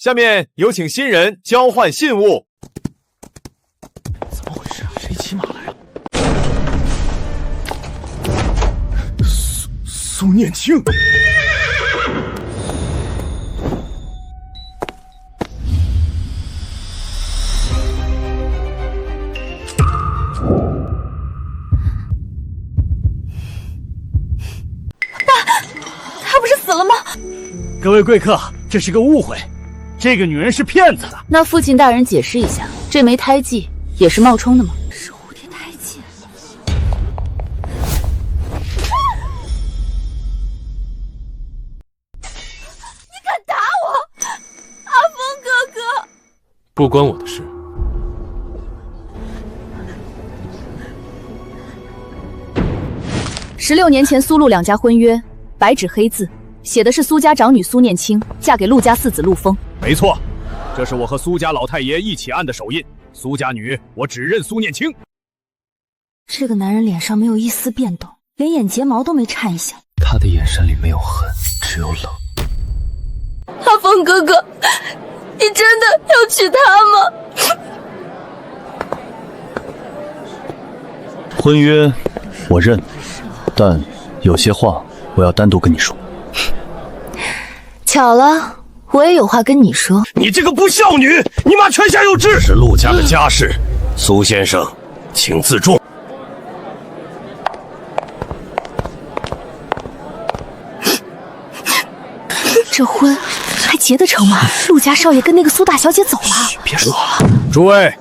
下面有请新人交换信物。怎么回事啊？谁骑马来了？苏念清。他不是死了吗？各位贵客，这是个误会，这个女人是骗子的。那父亲大人解释一下，这枚胎记也是冒充的吗？是蝴蝶胎记。你敢打我，阿峰哥哥！不关我的事。16年前苏陆两家婚约，白纸黑字写的是苏家长女苏念清嫁给陆家四子陆丰。没错，这是我和苏家老太爷一起按的手印。苏家女，我只认苏念清。这个男人脸上没有一丝变动，连眼睫毛都没颤一下。他的眼神里没有恨，只有冷。阿峰哥哥，你真的要娶她吗？婚约我认，但有些话我要单独跟你说。巧了，我也有话跟你说。你这个不孝女，你妈泉下有知。这是陆家的家事，苏先生，请自重。这婚还结得成吗？陆家少爷跟那个苏大小姐走了。别说了。诸位，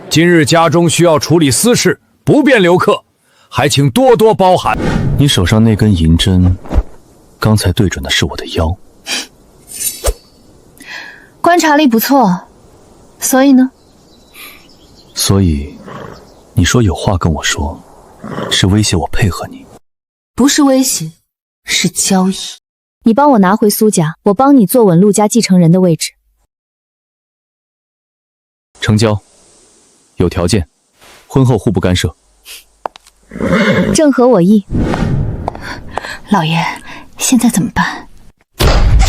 今日家中需要处理私事，不便留客，还请多多包涵。你手上那根银针，刚才对准的是我的腰。观察力不错，所以呢？所以，你说有话跟我说，是威胁我配合你？不是威胁，是交易。你帮我拿回苏家，我帮你坐稳陆家继承人的位置。成交，有条件，婚后互不干涉。正合我意。老爷，现在怎么办？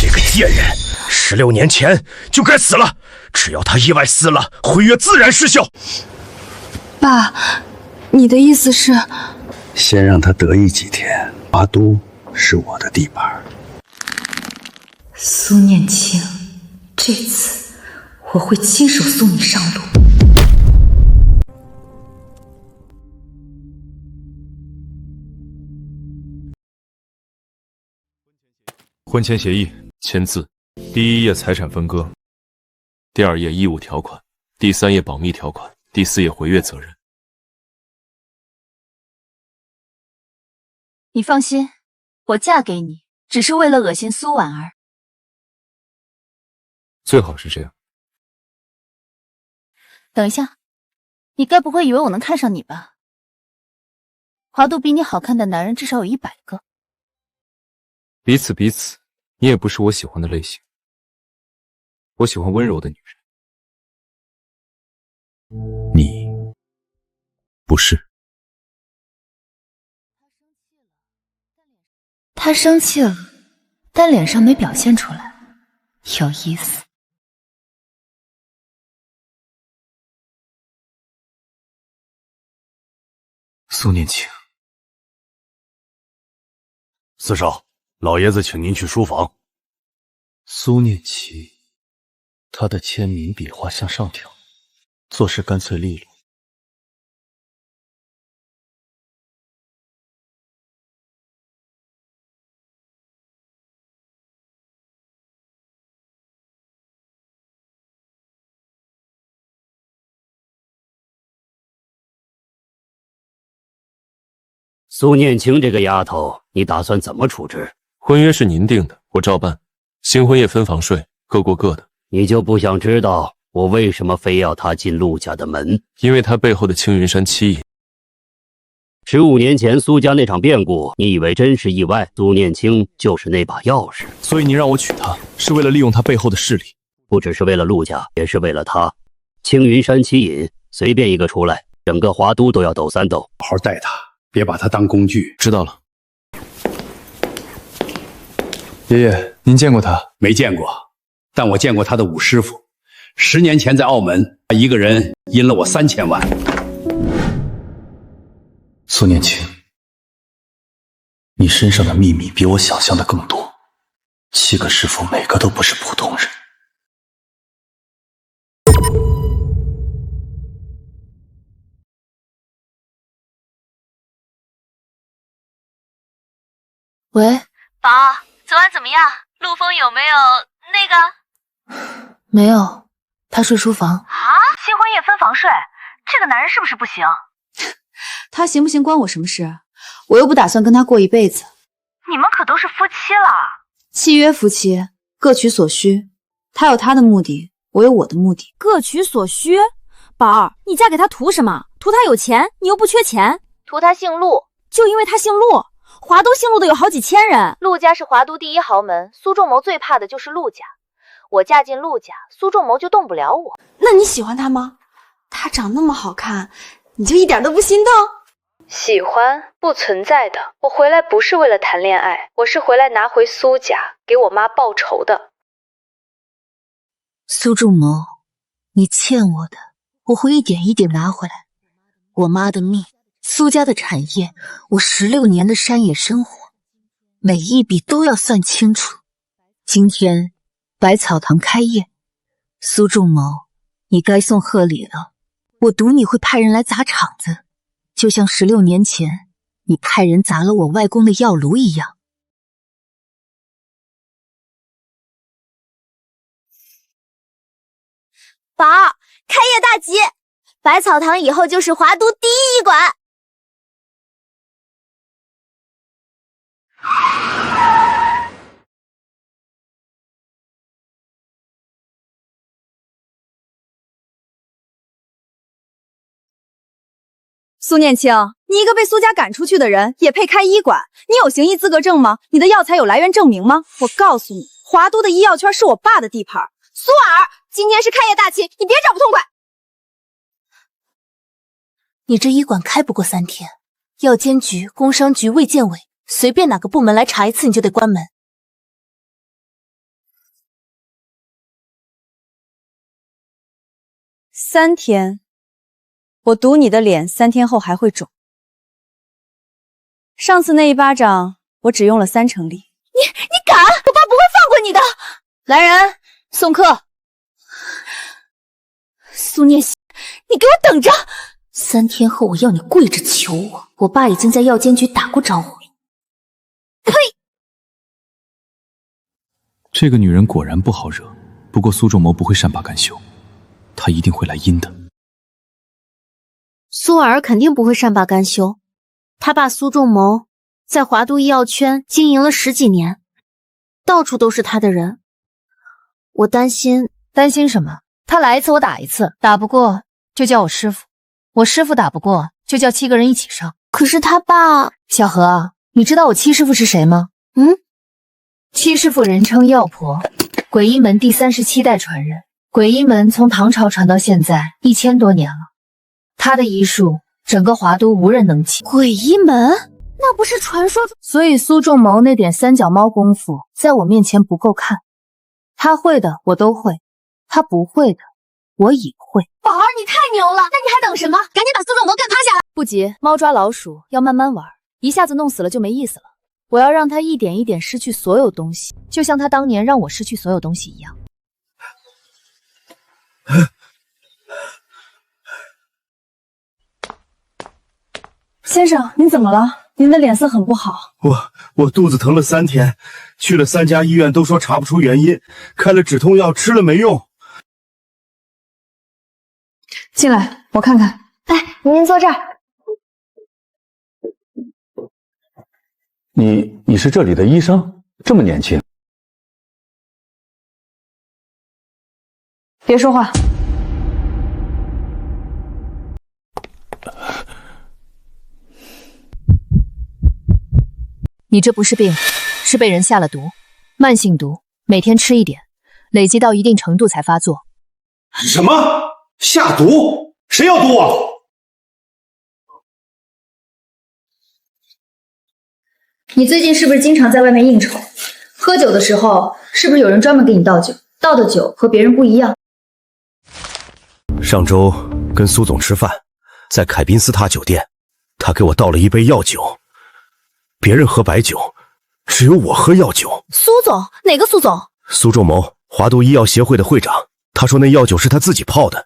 这个贱人，16年前就该死了。只要他意外死了，婚约自然失效。爸，你的意思是？先让他得意几天，华都是我的地盘。苏念清，这次我会亲手送你上路。婚前协议签字，第1页财产分割，第2页义务条款，第3页保密条款，第4页毁约责任。你放心，我嫁给你只是为了恶心苏婉儿。最好是这样。等一下，你该不会以为我能看上你吧？华都比你好看的男人至少有100个。彼此，你也不是我喜欢的类型。我喜欢温柔的女人。你不是。他生气了，但脸上没表现出来，有意思。苏念清，四少，老爷子请您去书房。苏念琪，他的签名笔画向上挑，做事干脆利落。苏念清这个丫头，你打算怎么处置？婚约是您定的，我照办。新婚夜分房睡，各过各的。你就不想知道我为什么非要她进陆家的门？因为她背后的青云山七隐。15年前苏家那场变故，你以为真是意外？苏念清就是那把钥匙。所以你让我娶她，是为了利用她背后的势力，不只是为了陆家，也是为了她。青云山七隐，随便一个出来，整个华都都要抖3抖。好好待他，别把他当工具。知道了。爷爷，您见过他？没见过。但我见过他的武师傅，10年前在澳门，他一个人阴了我3000万。苏念青，你身上的秘密比我想象的更多，7个师傅每个都不是普通人。喂，宝，昨晚怎么样？陆枫有没有那个？没有，他睡书房。啊，新婚夜分房睡，这个男人是不是不行？他行不行关我什么事？我又不打算跟他过一辈子。你们可都是夫妻了。契约夫妻，各取所需。他有他的目的，我有我的目的。各取所需？宝儿，你嫁给他图什么？图他有钱？你又不缺钱。图他姓陆，就因为他姓陆，华都姓陆的有好几千人。陆家是华都第一豪门，苏仲谋最怕的就是陆家。我嫁进陆家，苏仲谋就动不了我。那你喜欢他吗？他长那么好看，你就一点都不心动？喜欢不存在的，我回来不是为了谈恋爱，我是回来拿回苏家，给我妈报仇的。苏仲谋，你欠我的，我会一点一点拿回来。我妈的命，苏家的产业，我16年的山野生活，每一笔都要算清楚。今天百草堂开业，苏仲谋，你该送贺礼了。我赌你会派人来砸场子，就像16年前你派人砸了我外公的药炉一样。宝儿，开业大吉！百草堂以后就是华都第一医馆。苏念青，你一个被苏家赶出去的人，也配开医馆？你有行医资格证吗？你的药材有来源证明吗？我告诉你，华都的医药圈是我爸的地盘。苏儿，今天是开业大庆，你别找不痛快。你这医馆开不过3天，药监局、工商局、卫健委，随便哪个部门来查一次，你就得关门。3天，我赌你的脸3天后还会肿。上次那一巴掌，我只用了30%力。你敢？我爸不会放过你的！来人，送客。苏念熙，你给我等着！3天后我要你跪着求我。我爸已经在药监局打过招呼。呸！这个女人果然不好惹，不过苏仲谋不会善罢甘休，他一定会来阴的。苏儿肯定不会善罢甘休，他爸苏仲谋在华都医药圈经营了10几年，到处都是他的人。我担心什么？他来一次我打一次，打不过就叫我师傅，我师傅打不过就叫7个人一起上。可是他爸……小何，你知道我7师傅是谁吗？7师傅人称药婆，鬼医门第37代传人。鬼医门从唐朝传到现在1000多年了，他的医术整个华都无人能及。鬼医门那不是传说中……所以苏仲谋那点3脚猫功夫在我面前不够看，他会的我都会，他不会的我也会。宝儿，你太牛了！那你还等什么？赶紧把苏仲谋干趴下来！不急，猫抓老鼠要慢慢玩，一下子弄死了就没意思了。我要让他一点一点失去所有东西，就像他当年让我失去所有东西一样。先生，您怎么了？您的脸色很不好。我肚子疼了3天，去了3家医院都说查不出原因，开了止痛药吃了没用。进来，我看看。来，您坐这儿。你是这里的医生？这么年轻？别说话。你这不是病，是被人下了毒，慢性毒，每天吃一点，累积到一定程度才发作。什么？下毒？谁要毒我？你最近是不是经常在外面应酬？喝酒的时候是不是有人专门给你倒酒？倒的酒和别人不一样。上周跟苏总吃饭，在凯宾斯塔酒店，他给我倒了一杯药酒，别人喝白酒，只有我喝药酒。苏总？哪个苏总？苏仲谋，华都医药协会的会长。他说那药酒是他自己泡的。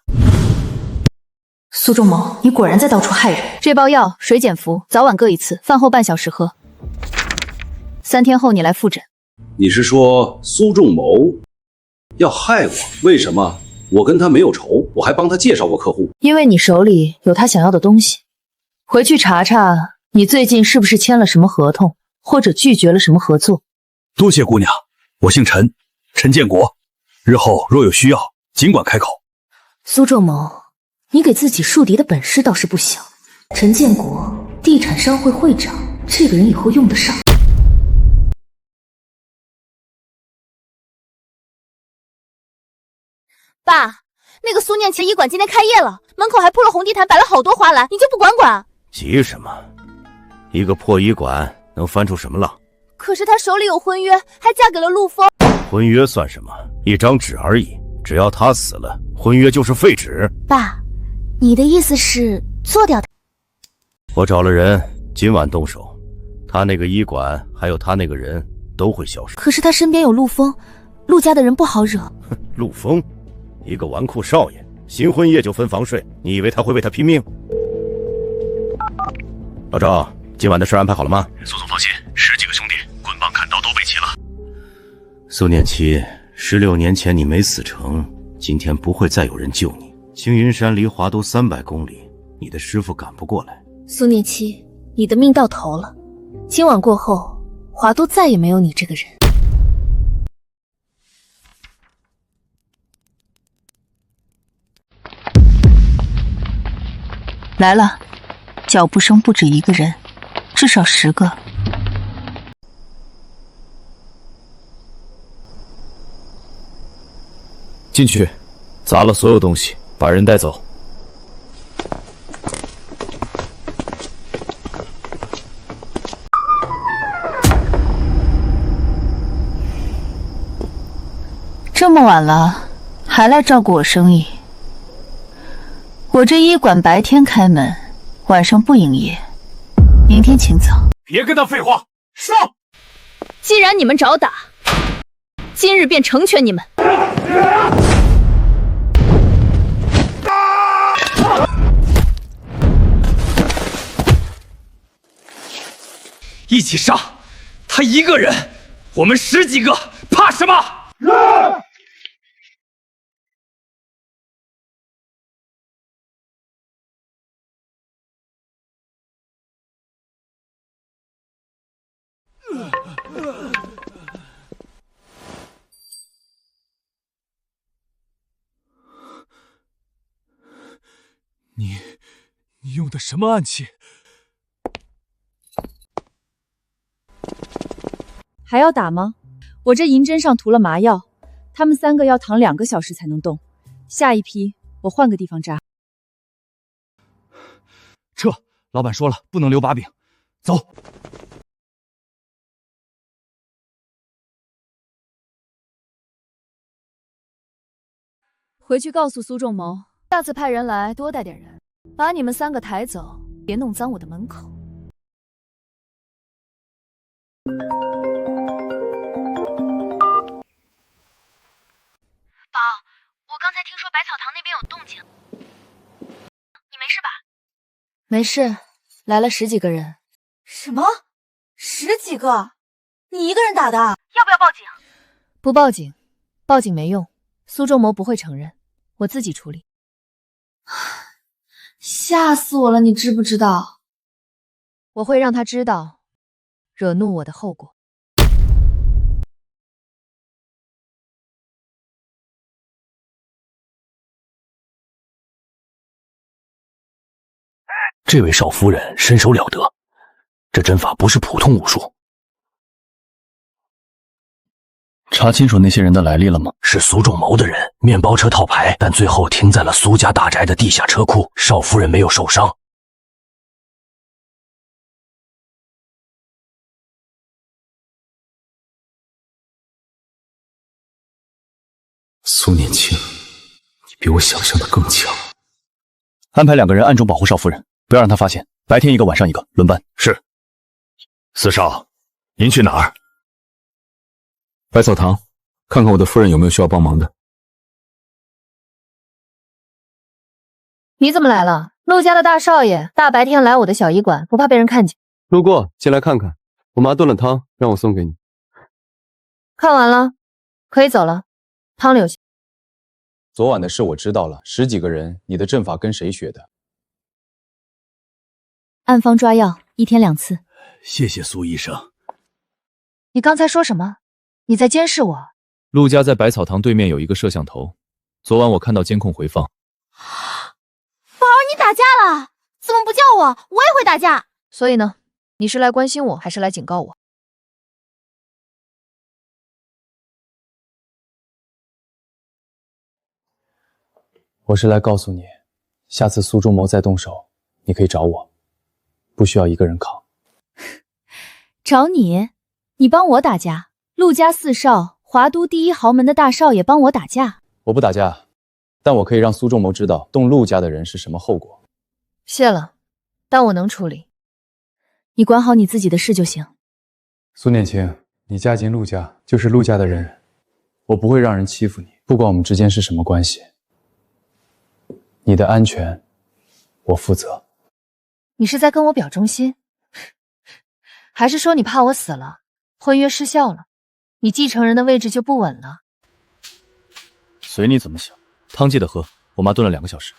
苏仲谋，你果然在到处害人。这包药水碱服，早晚各一次，饭后半小时喝。3天后你来复诊。你是说苏仲谋要害我？为什么？我跟他没有仇，我还帮他介绍过客户。因为你手里有他想要的东西。回去查查，你最近是不是签了什么合同，或者拒绝了什么合作？多谢姑娘，我姓陈，陈建国。日后若有需要，尽管开口。苏仲谋，你给自己树敌的本事倒是不小。陈建国，地产商会会长，这个人以后用得上。爸，那个苏念琪医馆今天开业了，门口还铺了红地毯，摆了好多花篮，你就不管管？急什么？一个破医馆能翻出什么浪？可是他手里有婚约，还嫁给了陆枫。婚约算什么？一张纸而已。只要他死了，婚约就是废纸。爸，你的意思是做掉他？我找了人，今晚动手。他那个医馆还有他那个人都会消失。可是他身边有陆枫，陆家的人不好惹。陆枫，一个纨绔少爷，新婚夜就分房睡，你以为他会为他拼命？老赵，今晚的事安排好了吗？苏总放心，10几个兄弟棍棒砍刀都备齐了。苏念琪，16年前你没死成，今天不会再有人救你。青云山离华都300公里，你的师傅赶不过来。苏念琪，你的命到头了。今晚过后，华都再也没有你这个人。来了，脚步声不止一个人，至少10个。进去，砸了所有东西，把人带走。这么晚了，还来照顾我生意？我这医馆白天开门，晚上不营业，明天请早。别跟他废话，上！既然你们找打，今日便成全你们。一起上！他一个人，我们10几个，怕什么？你用的什么暗器？还要打吗？我这银针上涂了麻药，他们3个要躺2个小时才能动。下一批我换个地方扎。撤！老板说了，不能留把柄。走。回去告诉苏仲谋，下次派人来多带点人，把你们3个抬走，别弄脏我的门口。宝，我刚才听说百草堂那边有动静，你没事吧？没事，来了10几个人。什么？10几个？你一个人打的？要不要报警？不报警，报警没用，苏仲谋不会承认，我自己处理。吓死我了，你知不知道？我会让他知道惹怒我的后果。这位少夫人身手了得，这针法不是普通武术。查清楚那些人的来历了吗？是苏仲谋的人，面包车套牌，但最后停在了苏家大宅的地下车库。少夫人没有受伤。苏念青，你比我想象的更强。安排2个人暗中保护少夫人，不要让她发现。白天1个，晚上1个，轮班。是。四少，您去哪儿？百草堂，看看我的夫人有没有需要帮忙的。你怎么来了？陆家的大少爷大白天来我的小医馆，不怕被人看见？路过，进来看看。我妈炖了汤，让我送给你。看完了，可以走了。汤留下。昨晚的事我知道了，10几个人，你的阵法跟谁学的？暗方抓药，1天2次。谢谢苏医生。你刚才说什么？你在监视我？陆家在百草堂对面有一个摄像头，昨晚我看到监控回放。宝儿，你打架了？怎么不叫我？我也会打架。所以呢？你是来关心我，还是来警告我？我是来告诉你，下次苏仲谋再动手，你可以找我，不需要一个人扛。找你？你帮我打架？陆家4少，华都第1豪门的大少爷帮我打架？我不打架，但我可以让苏仲谋知道动陆家的人是什么后果。谢了，但我能处理。你管好你自己的事就行。苏念青，你嫁进陆家就是陆家的人，我不会让人欺负你，不管我们之间是什么关系。你的安全，我负责。你是在跟我表忠心，还是说你怕我死了，婚约失效了，你继承人的位置就不稳了？随你怎么想。汤记得喝，我妈炖了2个小时。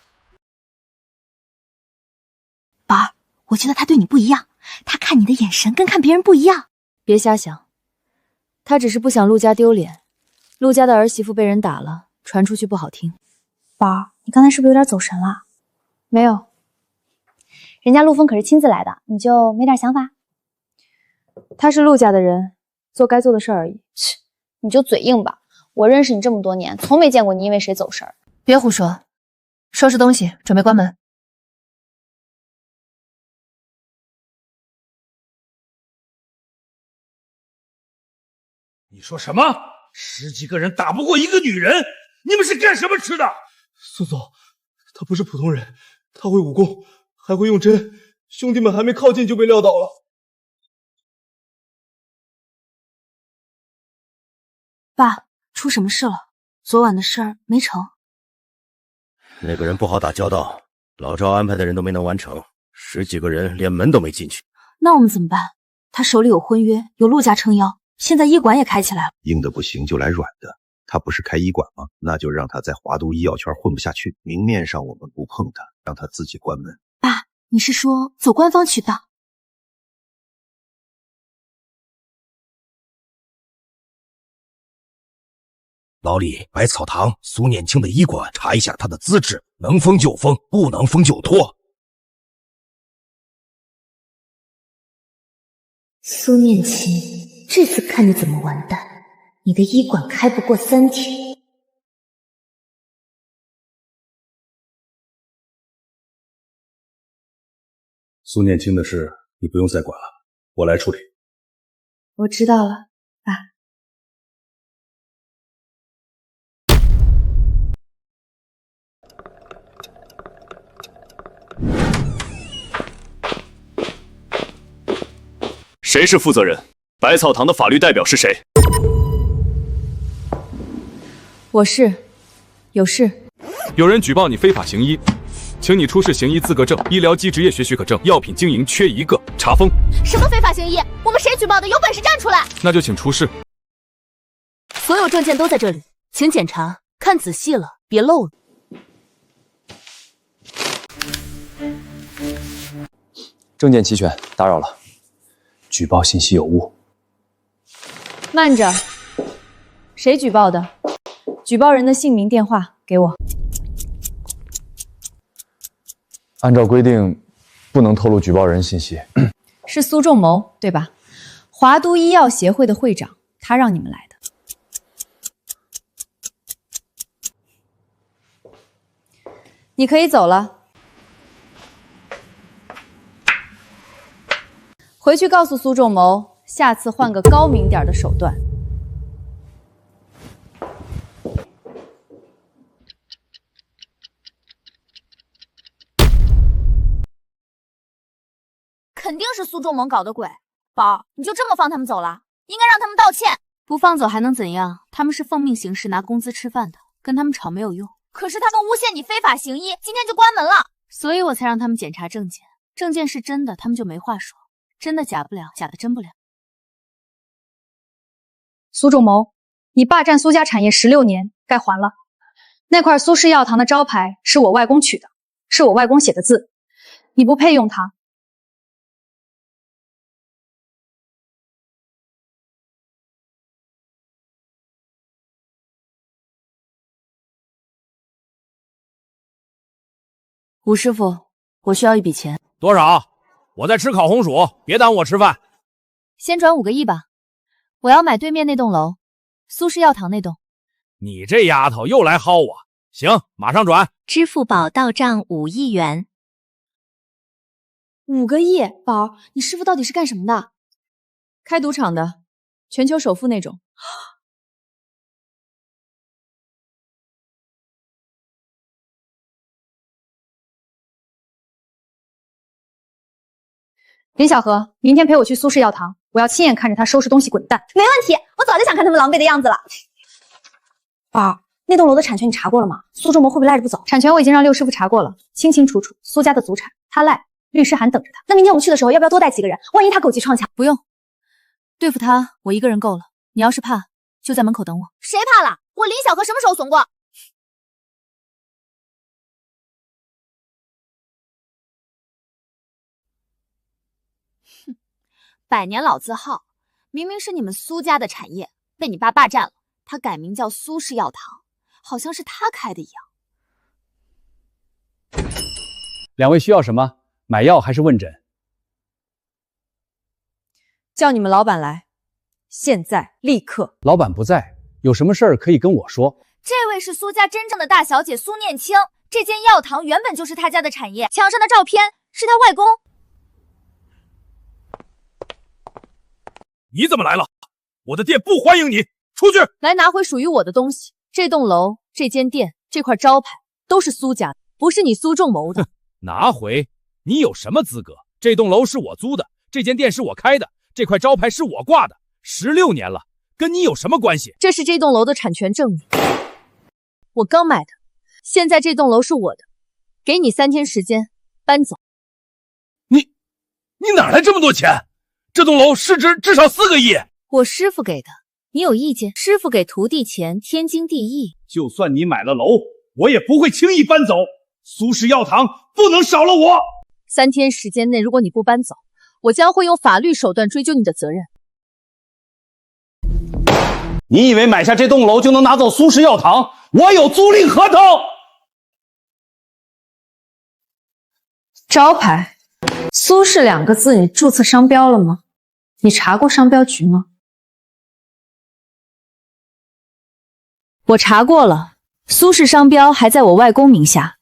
宝儿，我觉得他对你不一样，他看你的眼神跟看别人不一样。别瞎想，他只是不想陆家丢脸。陆家的儿媳妇被人打了，传出去不好听。宝儿，你刚才是不是有点走神了？没有，人家陆枫可是亲自来的，你就没点想法？他是陆家的人，做该做的事而已。切，你就嘴硬吧。我认识你这么多年，从没见过你因为谁走神儿。别胡说，收拾东西，准备关门。你说什么？10几个人打不过一个女人，你们是干什么吃的？苏总，他不是普通人，他会武功，还会用针，兄弟们还没靠近就被撂倒了。爸，出什么事了？昨晚的事儿没成？那个人不好打交道，老赵安排的人都没能完成，10几个人连门都没进去。那我们怎么办？他手里有婚约，有陆家撑腰，现在医馆也开起来了。硬的不行就来软的，他不是开医馆吗？那就让他在华都医药圈混不下去，明面上我们不碰他，让他自己关门。爸，你是说走官方渠道？老李，百草堂苏念青的医馆，查一下他的资质，能封就封，不能封就脱。苏念青，这次看你怎么完蛋！你的医馆开不过3天。苏念青的事你不用再管了，我来处理。我知道了，爸。谁是负责人？百草堂的法律代表是谁？我是，有事。有人举报你非法行医，请你出示行医资格证、医疗及职业学许可证，药品经营缺1个，查封。什么非法行医？我们谁举报的？有本事站出来！那就请出示。所有证件都在这里，请检查，看仔细了，别漏了。证件齐全，打扰了。举报信息有误。慢着，谁举报的？举报人的姓名、电话给我。按照规定，不能透露举报人信息。是苏仲谋，对吧？华都医药协会的会长，他让你们来的。你可以走了。回去告诉苏仲谋，下次换个高明点的手段。肯定是苏仲谋搞的鬼。宝，你就这么放他们走了？应该让他们道歉。不放走还能怎样？他们是奉命行事，拿工资吃饭的，跟他们吵没有用。可是他们诬陷你非法行医，今天就关门了。所以我才让他们检查证件，证件是真的，他们就没话说；真的假不了，假的真不了。苏仲谋，你霸占苏家产业16年，该还了。那块苏氏药堂的招牌是我外公取的，是我外公写的字，你不配用它。吴师傅，我需要一笔钱。多少？我在吃烤红薯，别耽误我吃饭。先转5个亿吧，我要买对面那栋楼，苏氏药堂那栋。你这丫头又来薅我，行，马上转。支付宝到账5亿元。5个亿，宝，你师傅到底是干什么的？开赌场的，全球首富那种。林小河，明天陪我去苏氏药堂，我要亲眼看着他收拾东西滚蛋。没问题，我早就想看他们狼狈的样子了。宝，那栋楼的产权你查过了吗？苏仲谋会不会赖着不走？产权我已经让六师傅查过了，清清楚楚，苏家的祖产，他赖，律师函等着他。那明天我们去的时候，要不要多带几个人？万一他狗急撞墙。不用，对付他我一个人够了。你要是怕，就在门口等我。谁怕了？我林小河什么时候怂过？百年老字号，明明是你们苏家的产业，被你爸霸占了。他改名叫苏氏药堂，好像是他开的一样。两位需要什么？买药还是问诊？叫你们老板来，现在立刻。老板不在，有什么事儿可以跟我说。这位是苏家真正的大小姐苏念青，这间药堂原本就是他家的产业，墙上的照片是他外公。你怎么来了？我的店不欢迎你，出去！来拿回属于我的东西。这栋楼、这间店、这块招牌都是苏家的，不是你苏仲谋的。拿回？你有什么资格？这栋楼是我租的，这间店是我开的，这块招牌是我挂的，16年了，跟你有什么关系？这是这栋楼的产权证明，我刚买的，现在这栋楼是我的，给你3天时间搬走。你哪来这么多钱？这栋楼市值至少4个亿。我师傅给的，你有意见？师傅给徒弟钱，天经地义。就算你买了楼，我也不会轻易搬走。苏氏药堂不能少了我。3天时间内，如果你不搬走，我将会用法律手段追究你的责任。你以为买下这栋楼就能拿走苏氏药堂？我有租赁合同。招牌苏氏2个字，你注册商标了吗？你查过商标局吗？我查过了，苏氏商标还在我外公名下，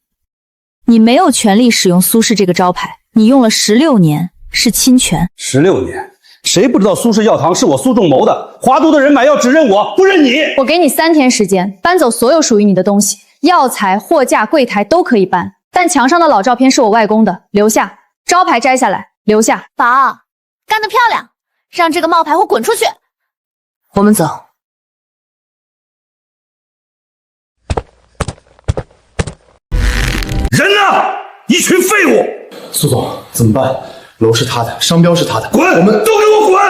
你没有权利使用苏氏这个招牌，你用了16年，是侵权。16年，谁不知道苏氏药堂是我苏仲谋的？华都的人买药只认我，不认你。我给你3天时间，搬走所有属于你的东西，药材、货架、柜台都可以搬，但墙上的老照片是我外公的，留下；招牌摘下来，留下。宝，干得漂亮！让这个冒牌货滚出去！我们走。人呢？一群废物！苏总，怎么办？楼是他的，商标是他的，滚！我们都给我滚！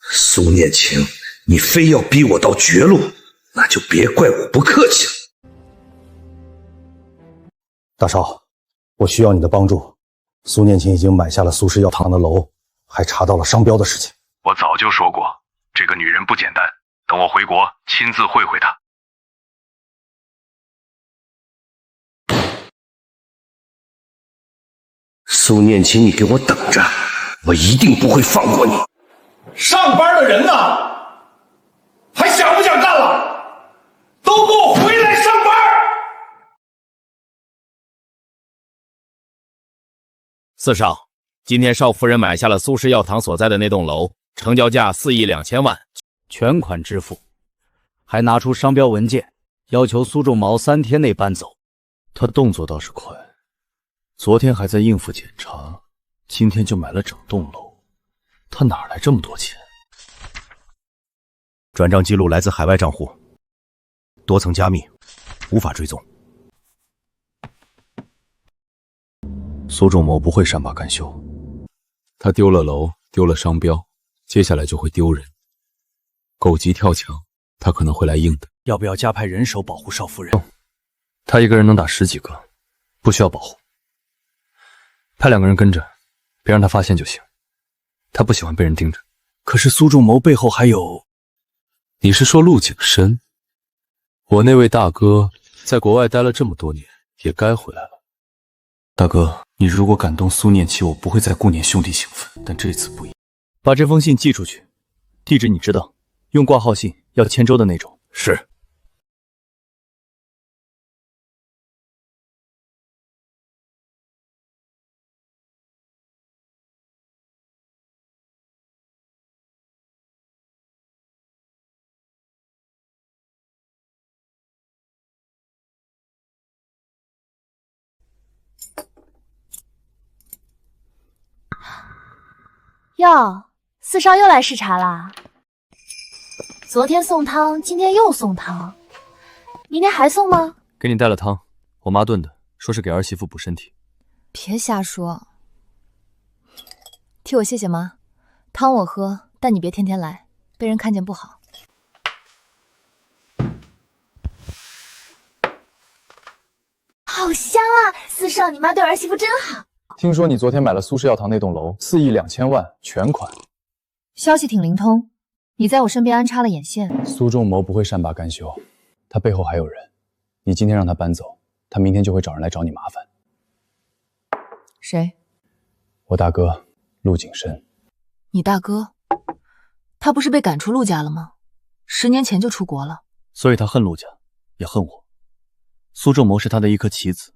苏念青，你非要逼我到绝路，那就别怪我不客气了。大少，我需要你的帮助。苏念青已经买下了苏氏药堂的楼，还查到了商标的事情。我早就说过，这个女人不简单，等我回国亲自会会她。苏念青，你给我等着，我一定不会放过你。上班的人呢？还想不想干了？都给我回来上班！四少，今天邵夫人买下了苏氏药堂所在的那栋楼，成交价4亿2千万，全款支付，还拿出商标文件，要求苏仲谋3天内搬走。他动作倒是快，昨天还在应付检查，今天就买了整栋楼，他哪来这么多钱？转账记录来自海外账户，多层加密，无法追踪。苏仲谋不会善罢甘休，他丢了楼，丢了商标，接下来就会丢人。狗急跳墙，他可能会来硬的。要不要加派人手保护少夫人？他一个人能打10几个，不需要保护。派2个人跟着，别让他发现就行。他不喜欢被人盯着。可是苏仲谋背后还有……你是说陆景深？我那位大哥在国外待了这么多年，也该回来了。大哥，你如果感动苏念琪，我不会再顾念兄弟情分，但这次不一样。把这封信寄出去，地址你知道，用挂号信，要签收的那种。是。哟，四少又来视察啦！昨天送汤，今天又送汤，明天还送吗？给你带了汤，我妈炖的，说是给儿媳妇补身体。别瞎说，替我谢谢妈。汤我喝，但你别天天来，被人看见不好。好香啊！四少，你妈对儿媳妇真好。听说你昨天买了苏氏药堂那栋楼，4亿2千万全款。消息挺灵通，你在我身边安插了眼线。苏仲谋不会善罢甘休，他背后还有人。你今天让他搬走，他明天就会找人来找你麻烦。谁？我大哥陆景深。你大哥？他不是被赶出陆家了吗？10年前就出国了。所以他恨陆家，也恨我。苏仲谋是他的一颗棋子，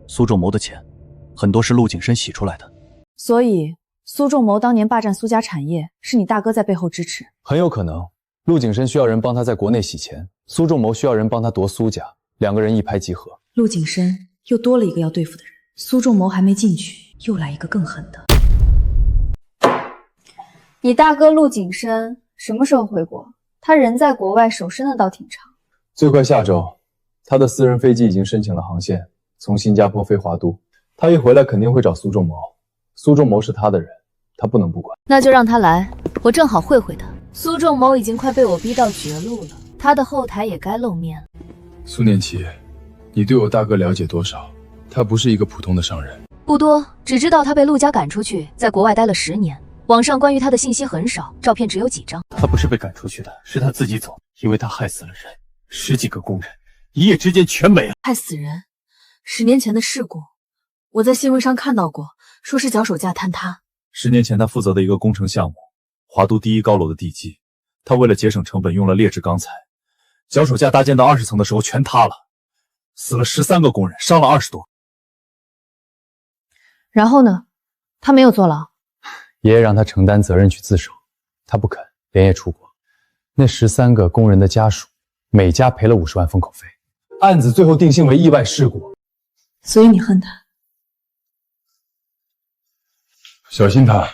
苏仲谋的钱很多是陆景深洗出来的。所以苏仲谋当年霸占苏家产业，是你大哥在背后支持？很有可能，陆景深需要人帮他在国内洗钱，苏仲谋需要人帮他夺苏家，2个人一拍即合。陆景深又多了一个要对付的人，苏仲谋还没进去，又来一个更狠的。你大哥陆景深什么时候回国？他人在国外，手伸的倒挺长。最快下周，他的私人飞机已经申请了航线，从新加坡飞华都。他一回来肯定会找苏仲谋，苏仲谋是他的人，他不能不管。那就让他来，我正好会会他。苏仲谋已经快被我逼到绝路了，他的后台也该露面了。苏念琪，你对我大哥了解多少？他不是一个普通的商人。不多，只知道他被陆家赶出去，在国外待了10年。网上关于他的信息很少，照片只有几张。他不是被赶出去的，是他自己走，因为他害死了人，10几个工人，一夜之间全没了。害死人，10年前的事故，我在新闻上看到过，说是脚手架坍塌。10年前他负责的一个工程项目，华都第1高楼的地基，他为了节省成本用了劣质钢材，脚手架搭建到20层的时候全塌了，死了13个工人，伤了20多。然后呢？他没有坐牢。爷爷让他承担责任去自首，他不肯，连夜出国。那13个工人的家属，每家赔了50万封口费，案子最后定性为意外事故。所以你恨他？小心他，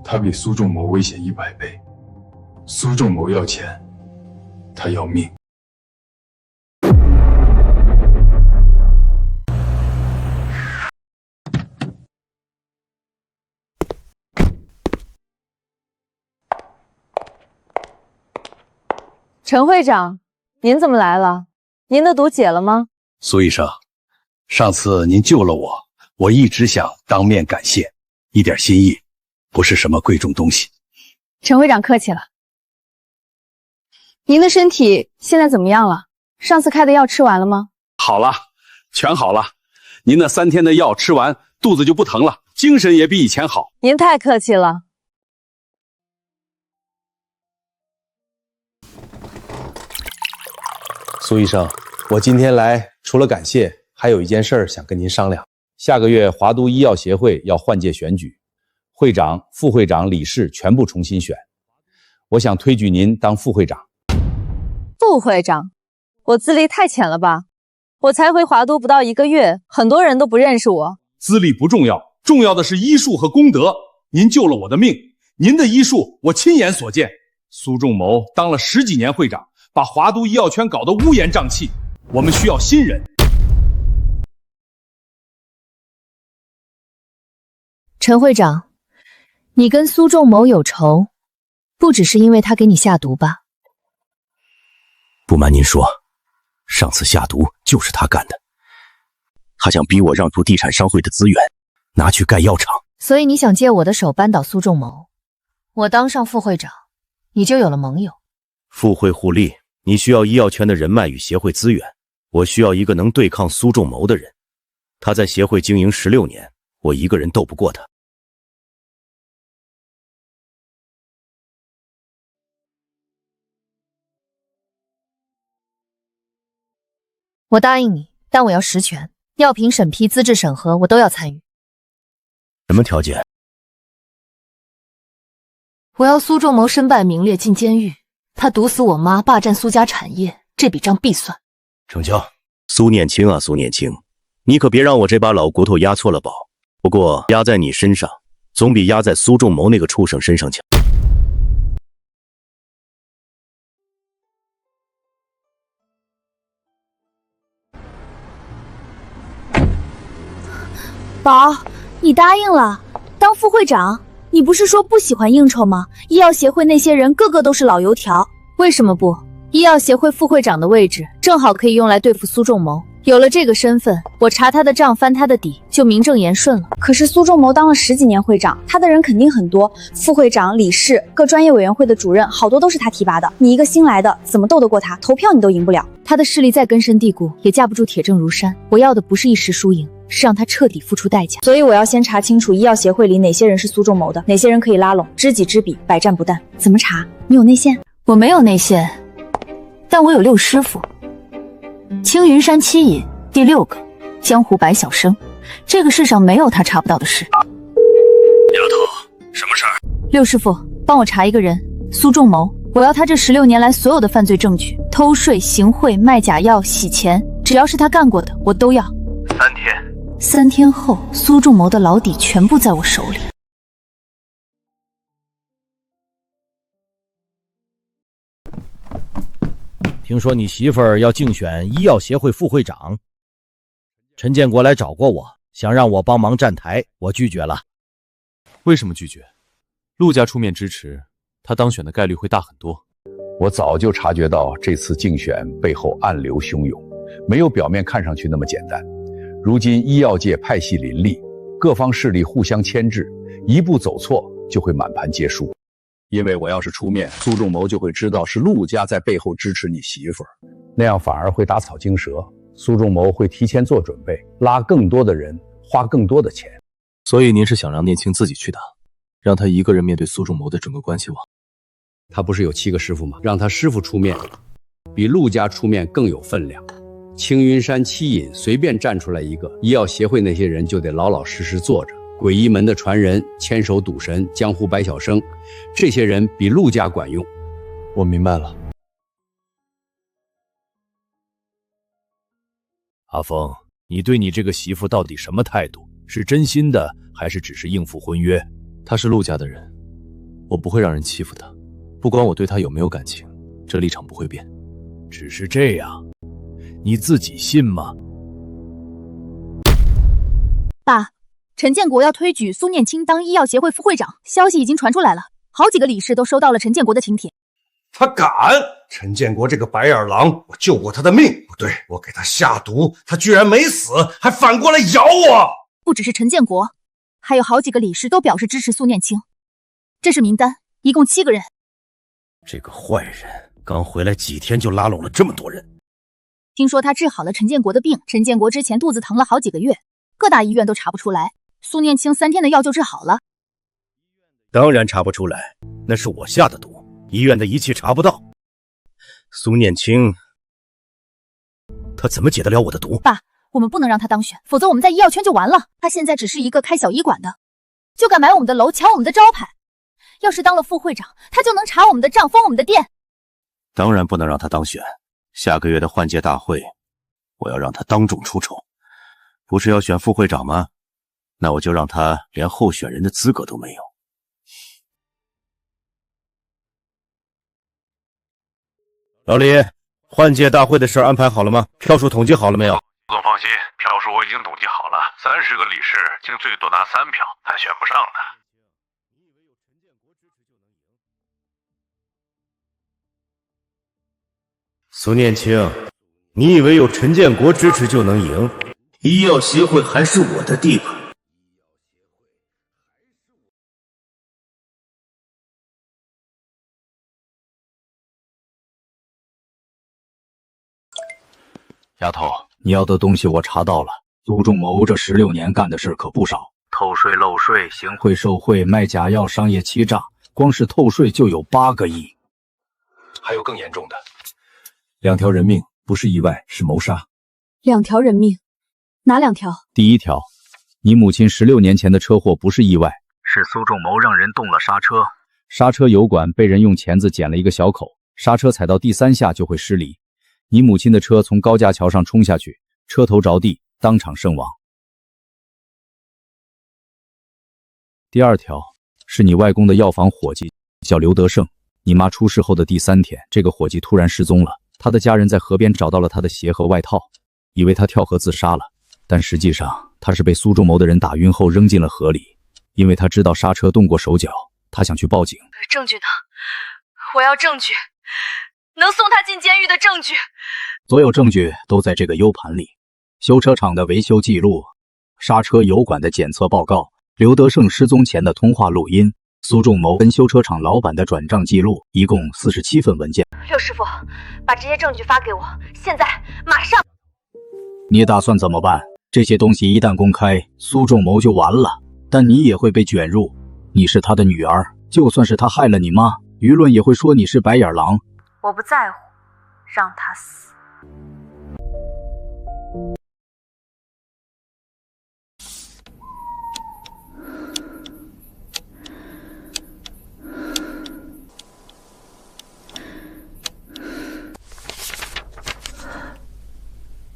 他比苏仲谋危险100倍。苏仲谋要钱，他要命。陈会长，您怎么来了？您的毒解了吗？苏医生，上次您救了我，我一直想当面感谢，一点心意，不是什么贵重东西。陈会长客气了。您的身体现在怎么样了？上次开的药吃完了吗？好了，全好了。您那3天的药吃完，肚子就不疼了，精神也比以前好。您太客气了。苏医生，我今天来除了感谢，还有一件事想跟您商量。下个月华都医药协会要换届选举，会长、副会长、理事全部重新选，我想推举您当副会长。副会长，我资历太浅了吧？我才回华都不到1个月，很多人都不认识我。资历不重要，重要的是医术和功德。您救了我的命，您的医术我亲眼所见。苏仲谋当了10几年会长，把华都医药圈搞得乌烟瘴气。我们需要新人。陈会长，你跟苏仲谋有仇，不只是因为他给你下毒吧？不瞒您说，上次下毒就是他干的。他想逼我让出地产商会的资源，拿去盖药厂。所以你想借我的手扳倒苏仲谋，我当上副会长，你就有了盟友。互惠互利，你需要医药圈的人脉与协会资源，我需要一个能对抗苏仲谋的人。他在协会经营16年，我一个人斗不过他。我答应你，但我要实权，药品审批、资质审核我都要参与。什么条件？我要苏仲谋身败名裂进监狱，他毒死我妈，霸占苏家产业，这笔账必算。成交。苏念青啊，苏念青，你可别让我这把老骨头压错了宝。不过压在你身上，总比压在苏仲谋那个畜生身上强。宝，你答应了当副会长，你不是说不喜欢应酬吗？医药协会那些人个个都是老油条，为什么不？医药协会副会长的位置正好可以用来对付苏仲谋，有了这个身份，我查他的账翻他的底就名正言顺了。可是苏仲谋当了10几年会长，他的人肯定很多，副会长、理事、各专业委员会的主任，好多都是他提拔的。你一个新来的，怎么斗得过他？投票你都赢不了。他的势力再根深蒂固，也架不住铁证如山。我要的不是一时输赢，是让他彻底付出代价。所以我要先查清楚医药协会里哪些人是苏仲谋的，哪些人可以拉拢，知己知彼，百战不殆。怎么查？你有内线？我没有内线，但我有6师傅。青云山七隐第6个，江湖百晓生，这个世上没有他查不到的事。丫头，什么事儿？6师傅，帮我查一个人，苏仲谋。我要他这16年来所有的犯罪证据，偷税、行贿、卖假药、洗钱，只要是他干过的，我都要。3天。3天后，苏仲谋的老底全部在我手里。听说你媳妇儿要竞选医药协会副会长，陈建国来找过我，想让我帮忙站台，我拒绝了。为什么拒绝？陆家出面支持，他当选的概率会大很多。我早就察觉到这次竞选背后暗流汹涌，没有表面看上去那么简单。如今医药界派系林立，各方势力互相牵制，一步走错就会满盘皆输。因为我要是出面，苏仲谋就会知道是陆家在背后支持你媳妇儿，那样反而会打草惊蛇。苏仲谋会提前做准备，拉更多的人，花更多的钱。所以您是想让念青自己去打，让他一个人面对苏仲谋的整个关系网？他不是有7个师傅吗？让他师傅出面，比陆家出面更有分量。青云山七隐随便站出来一个，医药协会那些人就得老老实实坐着。鬼医门的传人、千手赌神、江湖百晓生，这些人比陆家管用。我明白了。阿峰，你对你这个媳妇到底什么态度？是真心的，还是只是应付婚约？他是陆家的人，我不会让人欺负他。不管我对他有没有感情，这立场不会变。只是这样，你自己信吗？爸，陈建国要推举苏念青当医药协会副会长，消息已经传出来了，好几个理事都收到了陈建国的请帖。他敢！陈建国这个白眼狼，我救过他的命，不对，我给他下毒，他居然没死，还反过来咬我。不只是陈建国，还有好几个理事都表示支持苏念青。这是名单，一共7个人。这个坏人刚回来几天就拉拢了这么多人。听说他治好了陈建国的病，陈建国之前肚子疼了好几个月，各大医院都查不出来，苏念青3天的药就治好了。当然查不出来，那是我下的毒，医院的仪器查不到。苏念青，他怎么解得了我的毒？爸，我们不能让他当选，否则我们在医药圈就完了。他现在只是一个开小医馆的，就敢买我们的楼，抢我们的招牌。要是当了副会长，他就能查我们的账，封我们的店。当然不能让他当选。下个月的换届大会，我要让他当众出丑。不是要选副会长吗？那我就让他连候选人的资格都没有。老李，换届大会的事安排好了吗？票数统计好了没有？总放心，票数我已经统计好了，30个理事竟最多拿3票，还选不上呢。苏念青，你以为有陈建国支持就能赢？医药协会还是我的地盘。丫头，你要的东西我查到了。苏仲谋这16年干的事可不少，偷税漏税、行贿受贿、卖假药、商业欺诈，光是透税就有8个亿。还有更严重的2条人命，不是意外，是谋杀。2条人命，哪2条？第1条，你母亲16年前的车祸不是意外，是苏仲谋让人动了刹车，刹车油管被人用钳子剪了一个小口，刹车踩到第3下就会失离。你母亲的车从高架桥上冲下去，车头着地，当场身亡。第2条，是你外公的药房伙计叫刘德胜，你妈出事后的第3天，这个伙计突然失踪了，他的家人在河边找到了他的鞋和外套，以为他跳河自杀了，但实际上他是被苏仲谋的人打晕后扔进了河里，因为他知道刹车动过手脚，他想去报警。证据呢？我要证据，能送他进监狱的证据。所有证据都在这个 U 盘里，修车厂的维修记录，刹车油管的检测报告，刘德胜失踪前的通话录音，苏仲谋跟修车厂老板的转账记录，一共47份文件。刘师傅，把这些证据发给我，现在马上。你打算怎么办？这些东西一旦公开，苏仲谋就完了，但你也会被卷入。你是他的女儿，就算是他害了你妈，舆论也会说你是白眼狼。我不在乎，让他死。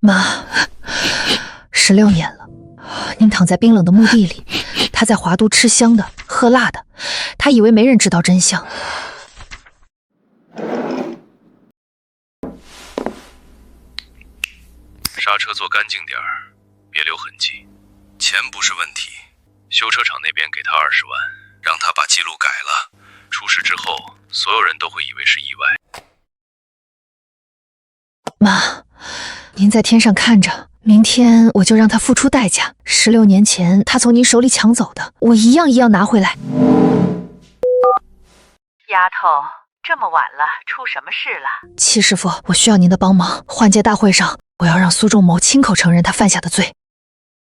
妈，16年了，您躺在冰冷的墓地里，他在华都吃香的喝辣的，他以为没人知道真相。刹车做干净点儿，别留痕迹。钱不是问题，修车厂那边给他20万，让他把记录改了。出事之后，所有人都会以为是意外。妈，您在天上看着，明天我就让他付出代价。16年前他从您手里抢走的，我一样一样拿回来。丫头，这么晚了，出什么事了？戚师傅，我需要您的帮忙。换届大会上，我要让苏仲谋亲口承认他犯下的罪，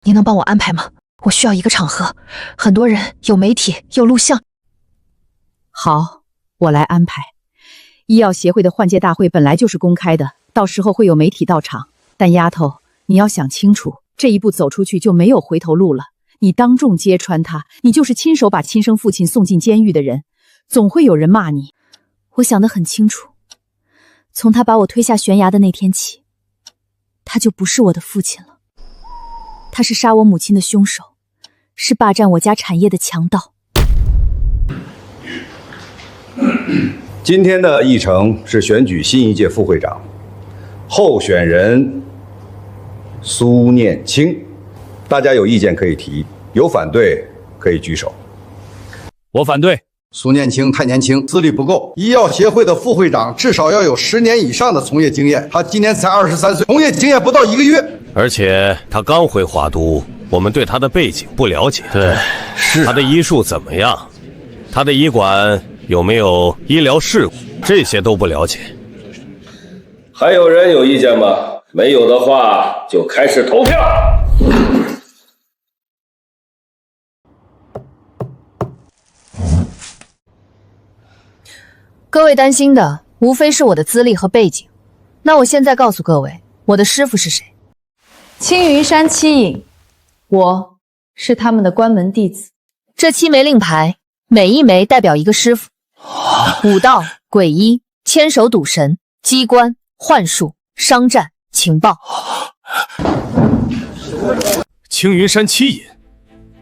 您能帮我安排吗？我需要一个场合，很多人，有媒体，有录像。好，我来安排。医药协会的换届大会本来就是公开的，到时候会有媒体到场。但丫头，你要想清楚，这一步走出去就没有回头路了。你当众揭穿他，你就是亲手把亲生父亲送进监狱的人，总会有人骂你。我想得很清楚，从他把我推下悬崖的那天起，他就不是我的父亲了。他是杀我母亲的凶手，是霸占我家产业的强盗。今天的议程是选举新一届副会长，候选人苏念青，大家有意见可以提，有反对可以举手。我反对。苏念青太年轻，资历不够。医药协会的副会长至少要有10年以上的从业经验，他今年才23岁，从业经验不到1个月。而且他刚回华都，我们对他的背景不了解。对，是他的医术怎么样？他的医馆有没有医疗事故？这些都不了解。还有人有意见吗？没有的话，就开始投票。各位担心的无非是我的资历和背景，那我现在告诉各位，我的师傅是谁。青云山七隐，我是他们的关门弟子。这7枚令牌，每一枚代表一个师傅。武道、鬼医、千手赌神、机关、幻术、商战、情报。青云山七隐，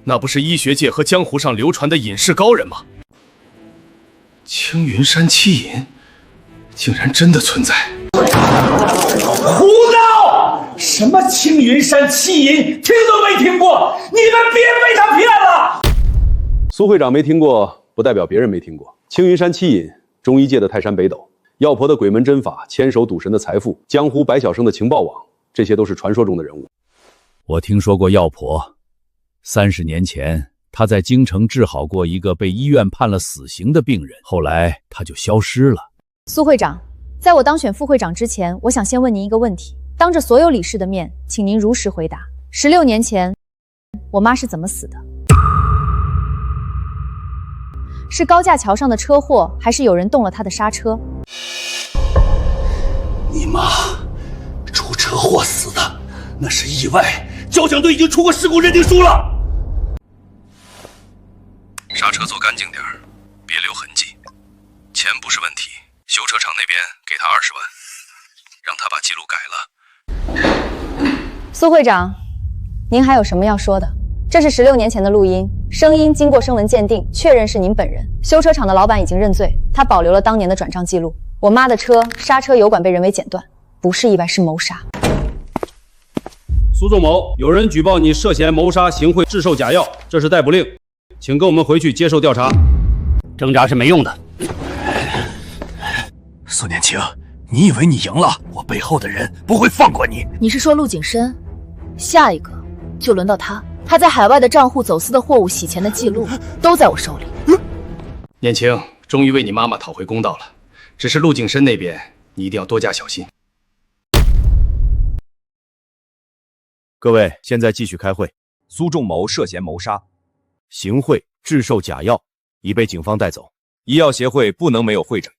那不是医学界和江湖上流传的隐世高人吗？青云山七隐竟然真的存在！胡闹！什么青云山七隐，听都没听过！你们别被他骗了！苏会长没听过，不代表别人没听过。青云山七隐，中医界的泰山北斗，药婆的鬼门针法，千手赌神的财富，江湖白晓生的情报网，这些都是传说中的人物。我听说过药婆，30年前她在京城治好过一个被医院判了死刑的病人，后来她就消失了。苏会长，在我当选副会长之前，我想先问您一个问题，当着所有理事的面，请您如实回答。16年前，我妈是怎么死的？是高架桥上的车祸，还是有人动了她的刹车？你妈出车祸死的，那是意外，交警队已经出过事故认定书了。刹车做干净点儿，别留痕迹。钱不是问题，修车厂那边给他20万，让他把记录改了。苏会长，您还有什么要说的？这是16年前的录音，声音经过声纹鉴定，确认是您本人。修车厂的老板已经认罪，他保留了当年的转账记录。我妈的车刹车油管被人为剪断，不是意外，是谋杀。苏仲谋，有人举报你涉嫌谋杀、行贿、制售假药，这是逮捕令，请跟我们回去接受调查。挣扎是没用的。苏年青，你以为你赢了，我背后的人不会放过你。你是说陆景深？下一个就轮到他。他在海外的账户走私的货物、洗钱的记录都在我手里。年青，终于为你妈妈讨回公道了。只是陆景深那边，你一定要多加小心。各位，现在继续开会。苏仲谋涉嫌谋杀、行贿、制售假药，已被警方带走。医药协会不能没有会长。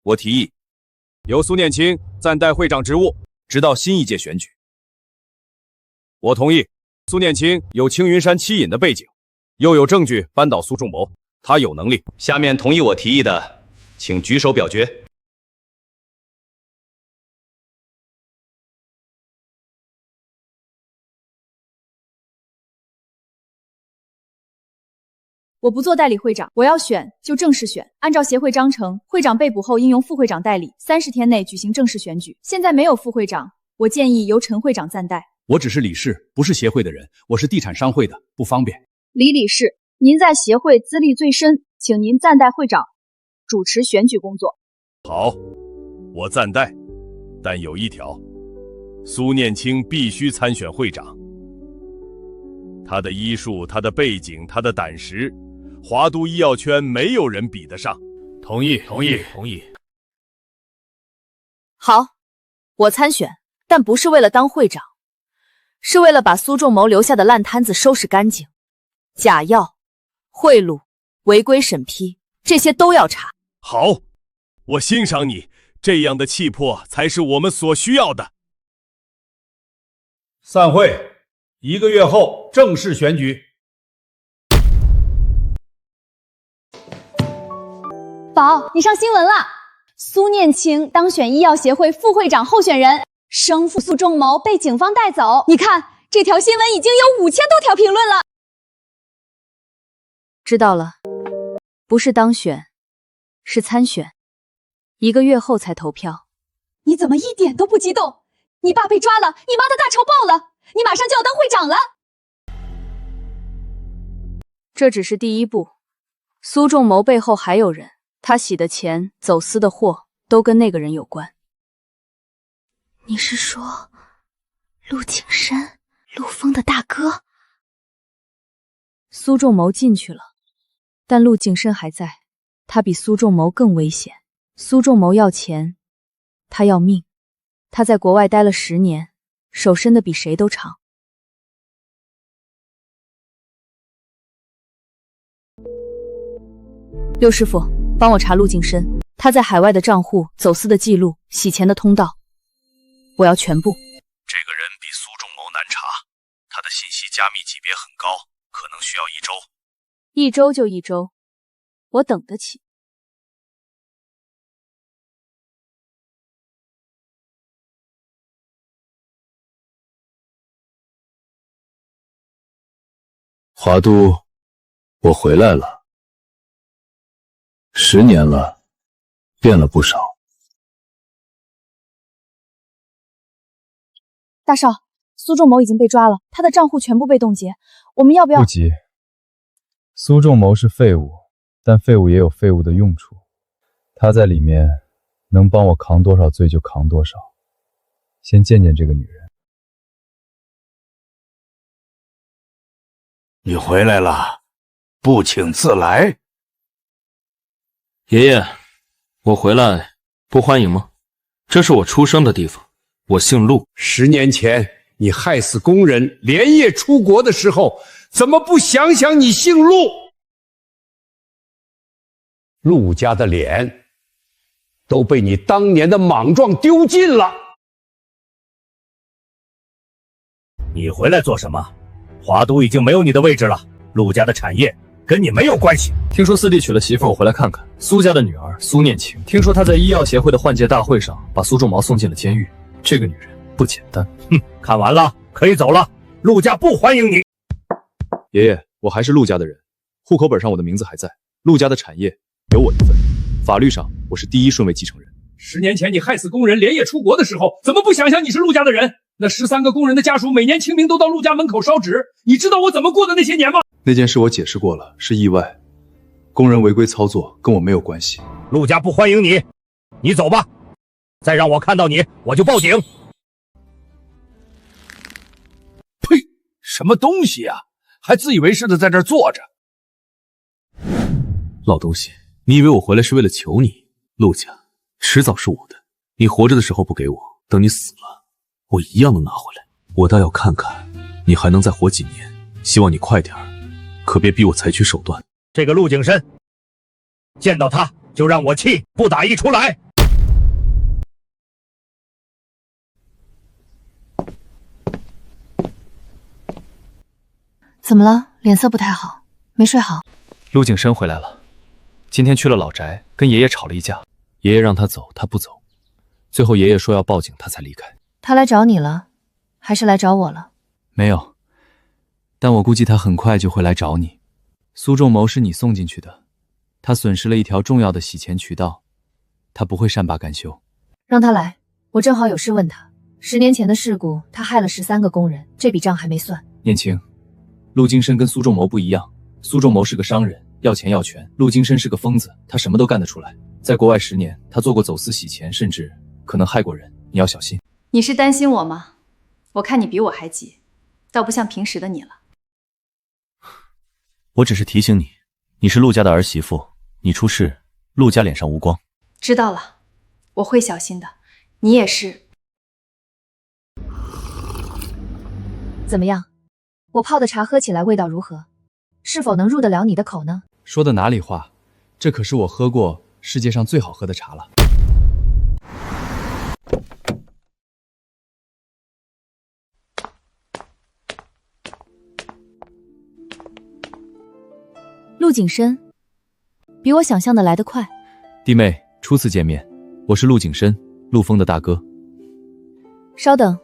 我提议，由苏念青暂代会长职务，直到新一届选举。我同意。苏念青有青云山七隐的背景，又有证据扳倒苏仲谋，他有能力。下面同意我提议的，请举手表决。我不做代理会长，我要选就正式选。按照协会章程，会长被捕后应由副会长代理，30天内举行正式选举。现在没有副会长，我建议由陈会长暂代。我只是理事，不是协会的人，我是地产商会的，不方便。李理事，您在协会资历最深，请您暂代会长，主持选举工作。好，我暂代，但有一条，苏念青必须参选会长。他的医术、他的背景、他的胆识，华都医药圈没有人比得上。同意，同意，同意。好，我参选，但不是为了当会长。是为了把苏仲谋留下的烂摊子收拾干净，假药、贿赂、违规审批，这些都要查。好，我欣赏你，这样的气魄才是我们所需要的。散会，1个月后正式选举。宝，你上新闻了，苏念青当选医药协会副会长候选人。生父苏仲谋被警方带走，你看这条新闻已经有5000多条评论了。知道了，不是当选，是参选，1个月后才投票。你怎么一点都不激动？你爸被抓了，你妈的大仇报了，你马上就要当会长了。这只是第一步，苏仲谋背后还有人，他洗的钱、走私的货都跟那个人有关。你是说陆景深，陆峰的大哥？苏仲谋进去了，但陆景深还在，他比苏仲谋更危险。苏仲谋要钱，他要命。他在国外待了10年，手伸的比谁都长。刘师傅，帮我查陆景深，他在海外的账户、走私的记录、洗钱的通道，我要全部。这个人比苏仲谋难查，他的信息加密级别很高，可能需要1周。1周就1周，我等得起。华都，我回来了。10年了，变了不少。大少，苏仲谋已经被抓了，他的账户全部被冻结，我们要不要？不急，苏仲谋是废物，但废物也有废物的用处。他在里面能帮我扛多少罪就扛多少。先见见这个女人。你回来了，不请自来。爷爷，我回来不欢迎吗？这是我出生的地方，我姓陆。10年前你害死工人，连夜出国的时候，怎么不想想你姓陆？陆家的脸都被你当年的莽撞丢尽了。你回来做什么？华都已经没有你的位置了，陆家的产业跟你没有关系。听说四弟娶了媳妇，我回来看看。苏家的女儿苏念晴，听说她在医药协会的换届大会上把苏仲谋送进了监狱。这个女人不简单。哼，看完了，可以走了。陆家不欢迎你。爷爷，我还是陆家的人，户口本上我的名字还在，陆家的产业有我一份，法律上我是第1顺位继承人。10年前你害死工人，连夜出国的时候，怎么不想想你是陆家的人？那13个工人的家属每年清明都到陆家门口烧纸，你知道我怎么过的那些年吗？那件事我解释过了，是意外，工人违规操作跟我没有关系。陆家不欢迎你，你走吧。再让我看到你，我就报警。呸！什么东西呀？还自以为是的在这儿坐着。老东西，你以为我回来是为了求你？陆家迟早是我的，你活着的时候不给我，等你死了，我一样能拿回来。我倒要看看你还能再活几年，希望你快点儿，可别逼我采取手段。这个陆景深，见到他就让我气不打一处来。怎么了？脸色不太好，没睡好。陆景深回来了，今天去了老宅，跟爷爷吵了一架。爷爷让他走，他不走，最后爷爷说要报警，他才离开。他来找你了，还是来找我了？没有，但我估计他很快就会来找你。苏仲谋是你送进去的，他损失了一条重要的洗钱渠道，他不会善罢甘休。让他来，我正好有事问他。10年前的事故，他害了13个工人，这笔账还没算。念青，陆金深跟苏仲谋不一样，苏仲谋是个商人，要钱要权；陆金深是个疯子，他什么都干得出来。在国外10年，他做过走私洗钱，甚至可能害过人，你要小心。你是担心我吗？我看你比我还急，倒不像平时的你了。我只是提醒你，你是陆家的儿媳妇，你出事，陆家脸上无光。知道了，我会小心的。你也是。怎么样？我泡的茶喝起来味道如何？是否能入得了你的口呢？说的哪里话，这可是我喝过世界上最好喝的茶了。陆景深，比我想象的来得快。弟妹，初次见面，我是陆景深，陆枫的大哥。稍等，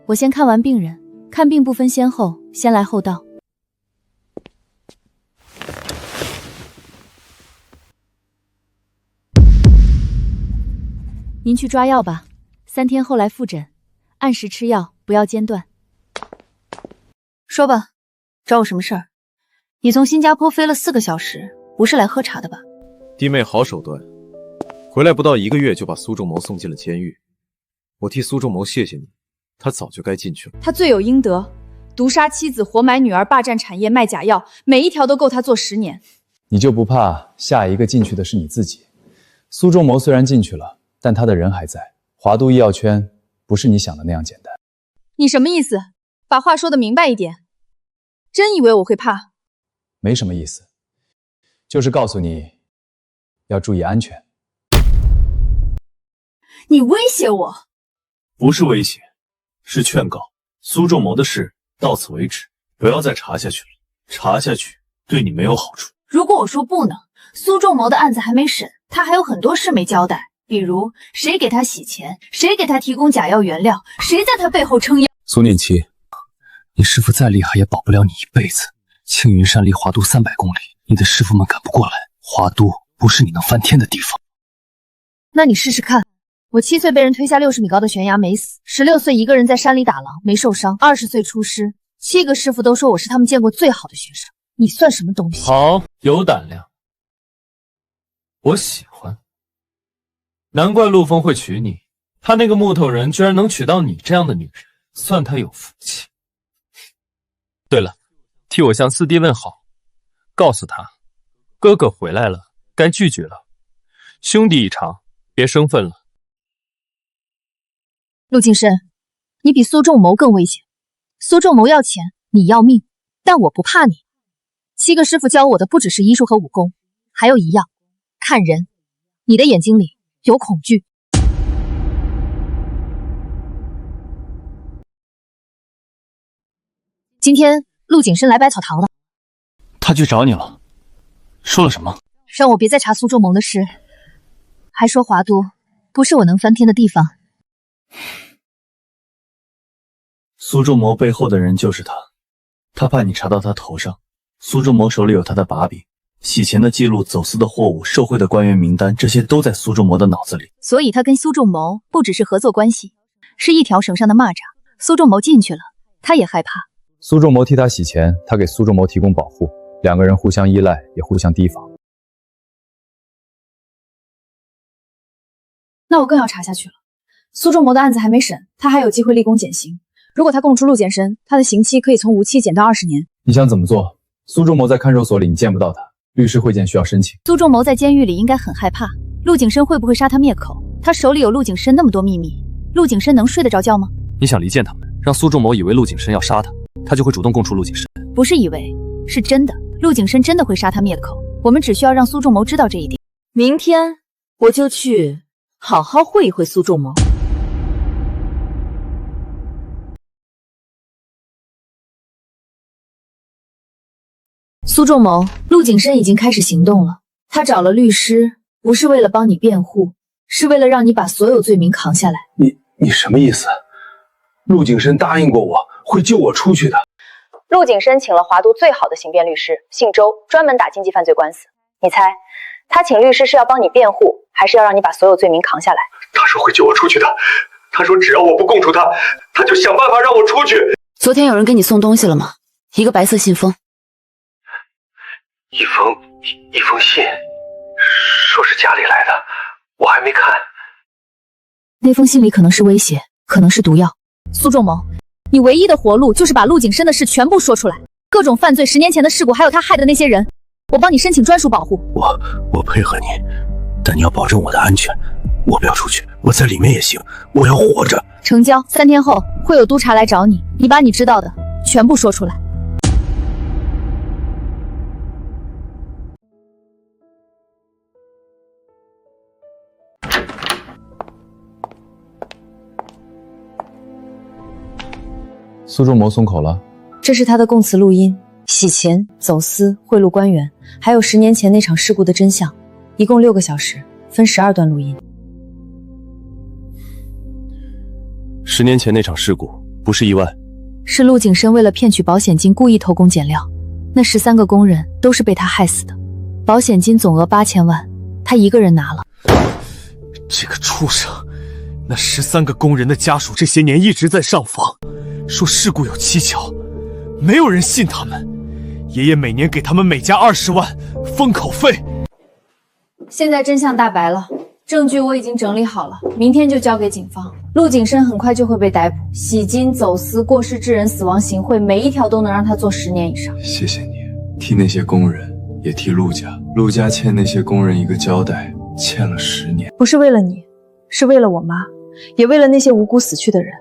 我先看完病人，看病不分先后，先来后到。您去抓药吧，3天后来复诊，按时吃药，不要间断。说吧，找我什么事儿？你从新加坡飞了4个小时，不是来喝茶的吧？弟妹好手段，回来不到1个月就把苏仲谋送进了监狱。我替苏仲谋谢谢你，他早就该进去了。他罪有应得，毒杀妻子，活埋女儿，霸占产业，卖假药，每一条都够他坐10年。你就不怕下一个进去的是你自己？苏仲谋虽然进去了，但他的人还在。华都医药圈不是你想的那样简单。你什么意思？把话说得明白一点。真以为我会怕？没什么意思，就是告诉你要注意安全。你威胁我？不是威胁，是劝告。苏仲谋的事到此为止，不要再查下去了。查下去对你没有好处。如果我说不呢？苏仲谋的案子还没审，他还有很多事没交代，比如谁给他洗钱，谁给他提供假药原料，谁在他背后撑腰。苏念琪，你师父再厉害也保不了你一辈子。青云山离华都300公里，你的师傅们赶不过来。华都不是你能翻天的地方。那你试试看。我7岁被人推下60米高的悬崖没死，16岁一个人在山里打狼没受伤，20岁出师，7个师傅都说我是他们见过最好的学生。你算什么东西？好，有胆量，我喜欢。难怪陆枫会娶你，他那个木头人居然能娶到你这样的女人，算他有福气。对了，替我向四弟问好，告诉他，哥哥回来了，该拒绝了。兄弟一场，别生分了。陆景深，你比苏仲谋更危险。苏仲谋要钱，你要命，但我不怕你。7个师傅教我的不只是医术和武功，还有一样，看人。你的眼睛里有恐惧。今天陆景深来百草堂了，他去找你了，说了什么？让我别再查苏仲谋的事，还说华都不是我能翻天的地方。苏仲谋背后的人就是他，他怕你查到他头上。苏仲谋手里有他的把柄，洗钱的记录、走私的货物、受贿的官员名单，这些都在苏仲谋的脑子里。所以他跟苏仲谋不只是合作关系，是一条绳上的蚂蚱。苏仲谋进去了，他也害怕。苏仲谋替他洗钱，他给苏仲谋提供保护，两个人互相依赖，也互相提防。那我更要查下去了。苏仲谋的案子还没审，他还有机会立功减刑。如果他供出陆建深，他的刑期可以从无期减到20年。你想怎么做？苏仲谋在看守所里，你见不到他，律师会见需要申请。苏仲谋在监狱里应该很害怕，陆景深会不会杀他灭口？他手里有陆景深那么多秘密，陆景深能睡得着觉吗？你想离间他们，让苏仲谋以为陆景深要杀他，他就会主动供出陆景深。不是以为，是真的。陆景深真的会杀他灭口，我们只需要让苏仲谋知道这一点。明天我就去好好会一会苏仲谋。苏仲谋，陆景深已经开始行动了。他找了律师，不是为了帮你辩护，是为了让你把所有罪名扛下来。你什么意思？陆景深答应过我会救我出去的。陆景深请了华都最好的刑辩律师，姓周，专门打经济犯罪官司。你猜，他请律师是要帮你辩护，还是要让你把所有罪名扛下来？他说会救我出去的。他说只要我不供出他，他就想办法让我出去。昨天有人给你送东西了吗？一个白色信封。一封信，说是家里来的，我还没看。那封信里可能是威胁，可能是毒药。苏仲谋，你唯一的活路就是把陆景深的事全部说出来，各种犯罪，10年前的事故，还有他害的那些人，我帮你申请专属保护。我配合你，但你要保证我的安全。我不要出去，我在里面也行，我要活着。成交，3天后会有督察来找你，你把你知道的全部说出来。苏仲谋松口了，这是他的供词录音，洗钱、走私、贿赂官员，还有10年前那场事故的真相，一共6个小时，分12段录音。10年前那场事故不是意外，是陆景深为了骗取保险金故意偷工减料，那13个工人都是被他害死的，保险金总额8000万，他一个人拿了。这个畜生！那13个工人的家属这些年一直在上访，说事故有蹊跷，没有人信他们。爷爷每年给他们每家20万封口费。现在真相大白了，证据我已经整理好了，明天就交给警方。陆景深很快就会被逮捕，洗金、走私、过失致人死亡行贿，每一条都能让他坐10年以上。谢谢你，替那些工人，也替陆家。陆家欠那些工人一个交代，欠了10年。不是为了你，是为了我妈，也为了那些无辜死去的人。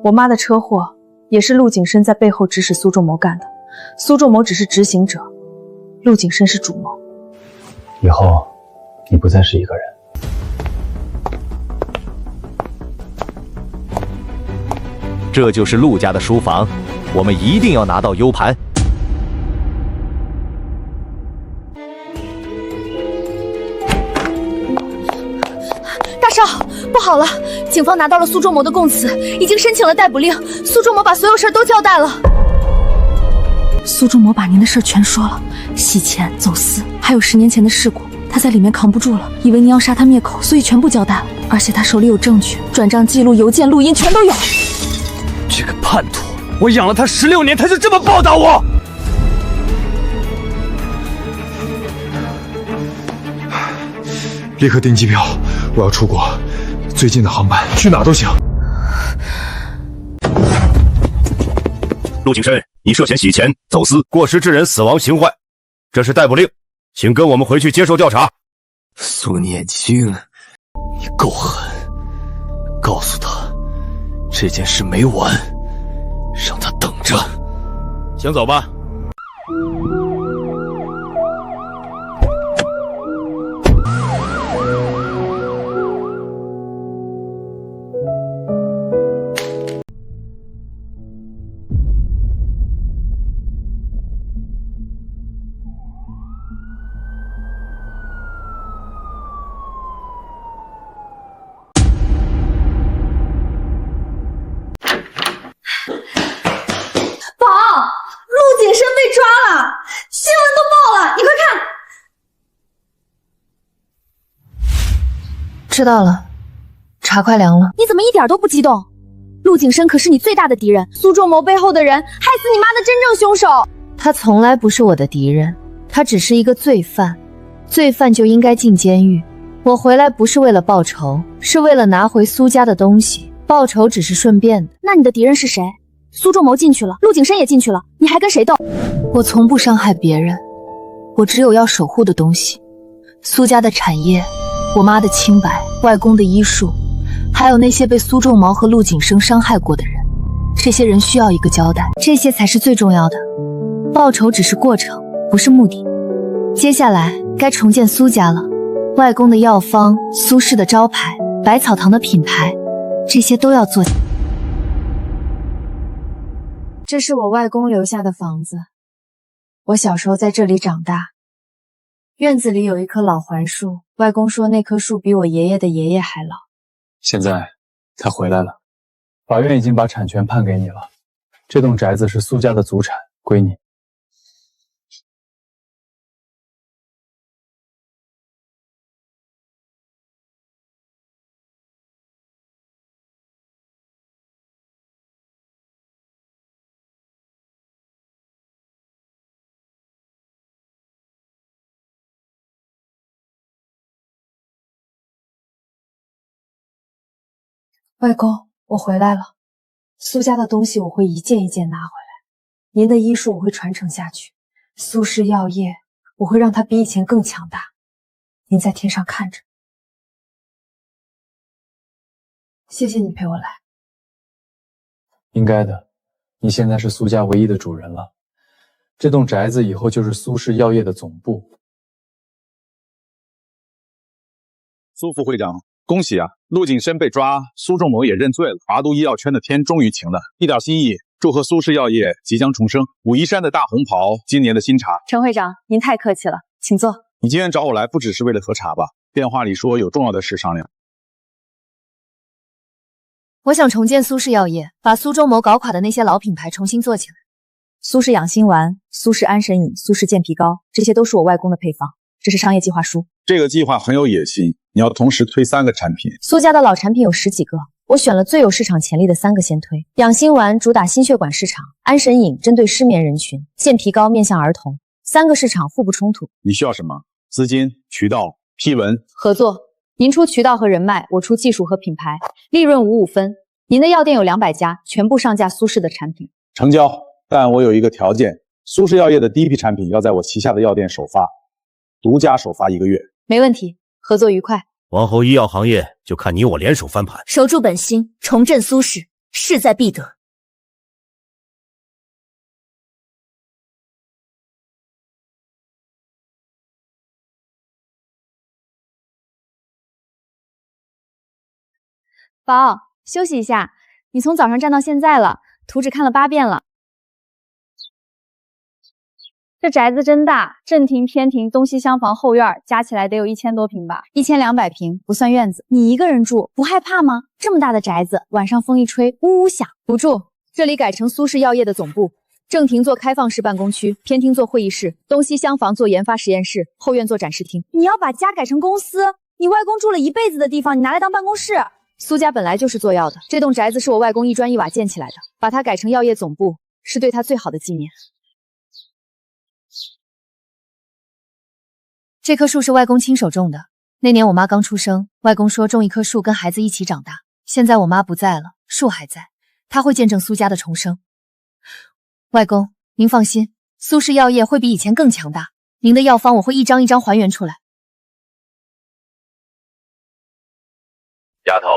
我妈的车祸也是陆景深在背后指使苏仲谋干的，苏仲谋只是执行者，陆景深是主谋。以后你不再是一个人。这就是陆家的书房，我们一定要拿到 U 盘。大少，不好了！警方拿到了苏仲谋的供词，已经申请了逮捕令。苏仲谋把所有事都交代了。苏仲谋把您的事儿全说了，洗钱、走私，还有10年前的事故。他在里面扛不住了，以为您要杀他灭口，所以全部交代了。而且他手里有证据，转账记录、邮件、录音全都有。这个叛徒，我养了他16年，他就这么报答我？立刻订机票，我要出国，最近的航班，去哪都行。陆景深，你涉嫌洗钱、走私、过失致人死亡刑坏，这是逮捕令，请跟我们回去接受调查。苏念青，你够狠！告诉他，这件事没完，让他等着。请走吧。陆景深被抓了，新闻都报了，你快看！知道了，茶快凉了。你怎么一点都不激动？陆景深可是你最大的敌人，苏仲谋背后的人，害死你妈的真正凶手。他从来不是我的敌人，他只是一个罪犯，罪犯就应该进监狱。我回来不是为了报仇，是为了拿回苏家的东西，报仇只是顺便的。那你的敌人是谁？苏仲谋进去了，陆景深也进去了，你还跟谁斗？我从不伤害别人，我只有要守护的东西。苏家的产业，我妈的清白，外公的医术，还有那些被苏仲谋和陆景生伤害过的人，这些人需要一个交代，这些才是最重要的。报仇只是过程，不是目的。接下来该重建苏家了，外公的药方，苏氏的招牌，百草堂的品牌，这些都要做。这是我外公留下的房子，我小时候在这里长大。院子里有一棵老槐树，外公说那棵树比我爷爷的爷爷还老。现在他回来了，法院已经把产权判给你了，这栋宅子是苏家的祖产，归你。外公，我回来了。苏家的东西我会一件一件拿回来，您的医术我会传承下去，苏氏药业我会让它比以前更强大。您在天上看着。谢谢你陪我来。应该的，你现在是苏家唯一的主人了。这栋宅子以后就是苏氏药业的总部。苏副会长，恭喜啊！陆景深被抓，苏仲谋也认罪了，华都医药圈的天终于晴了，一点心意，祝贺苏氏药业即将重生。武夷山的大红袍，今年的新茶。陈会长，您太客气了，请坐。你今天找我来，不只是为了喝茶吧？电话里说有重要的事商量。我想重建苏氏药业，把苏仲谋搞垮的那些老品牌重新做起来。苏氏养心丸、苏氏安神饮、苏氏健脾膏，这些都是我外公的配方，这是商业计划书。这个计划很有野心，你要同时推3个产品。苏家的老产品有10几个，我选了最有市场潜力的3个先推。养心丸主打心血管市场，安神饮针对失眠人群，健脾膏面向儿童，3个市场互不冲突。你需要什么？资金、渠道、批文？合作，您出渠道和人脉，我出技术和品牌，利润5-5分。您的药店有200家，全部上架苏氏的产品。成交，但我有一个条件，苏氏药业的第一批产品要在我旗下的药店首发，独家首发1个月。没问题，合作愉快。往后医药行业就看你我联手翻盘，守住本心，重振苏氏，势在必得。宝，休息一下，你从早上站到现在了，图纸看了8遍了。这宅子真大，正庭、偏庭、东西厢房、后院加起来得有1000多平吧，1200平不算院子。你一个人住不害怕吗？这么大的宅子，晚上风一吹，呜呜响。不住，这里改成苏氏药业的总部，正庭做开放式办公区，偏厅做会议室，东西厢房做研发实验室，后院做展示厅。你要把家改成公司？你外公住了一辈子的地方，你拿来当办公室？苏家本来就是做药的，这栋宅子是我外公一砖一瓦建起来的，把它改成药业总部，是对他最好的纪念。这棵树是外公亲手种的，那年我妈刚出生，外公说种一棵树跟孩子一起长大。现在我妈不在了，树还在，它会见证苏家的重生。外公，您放心，苏氏药业会比以前更强大，您的药方我会一张一张还原出来。丫头，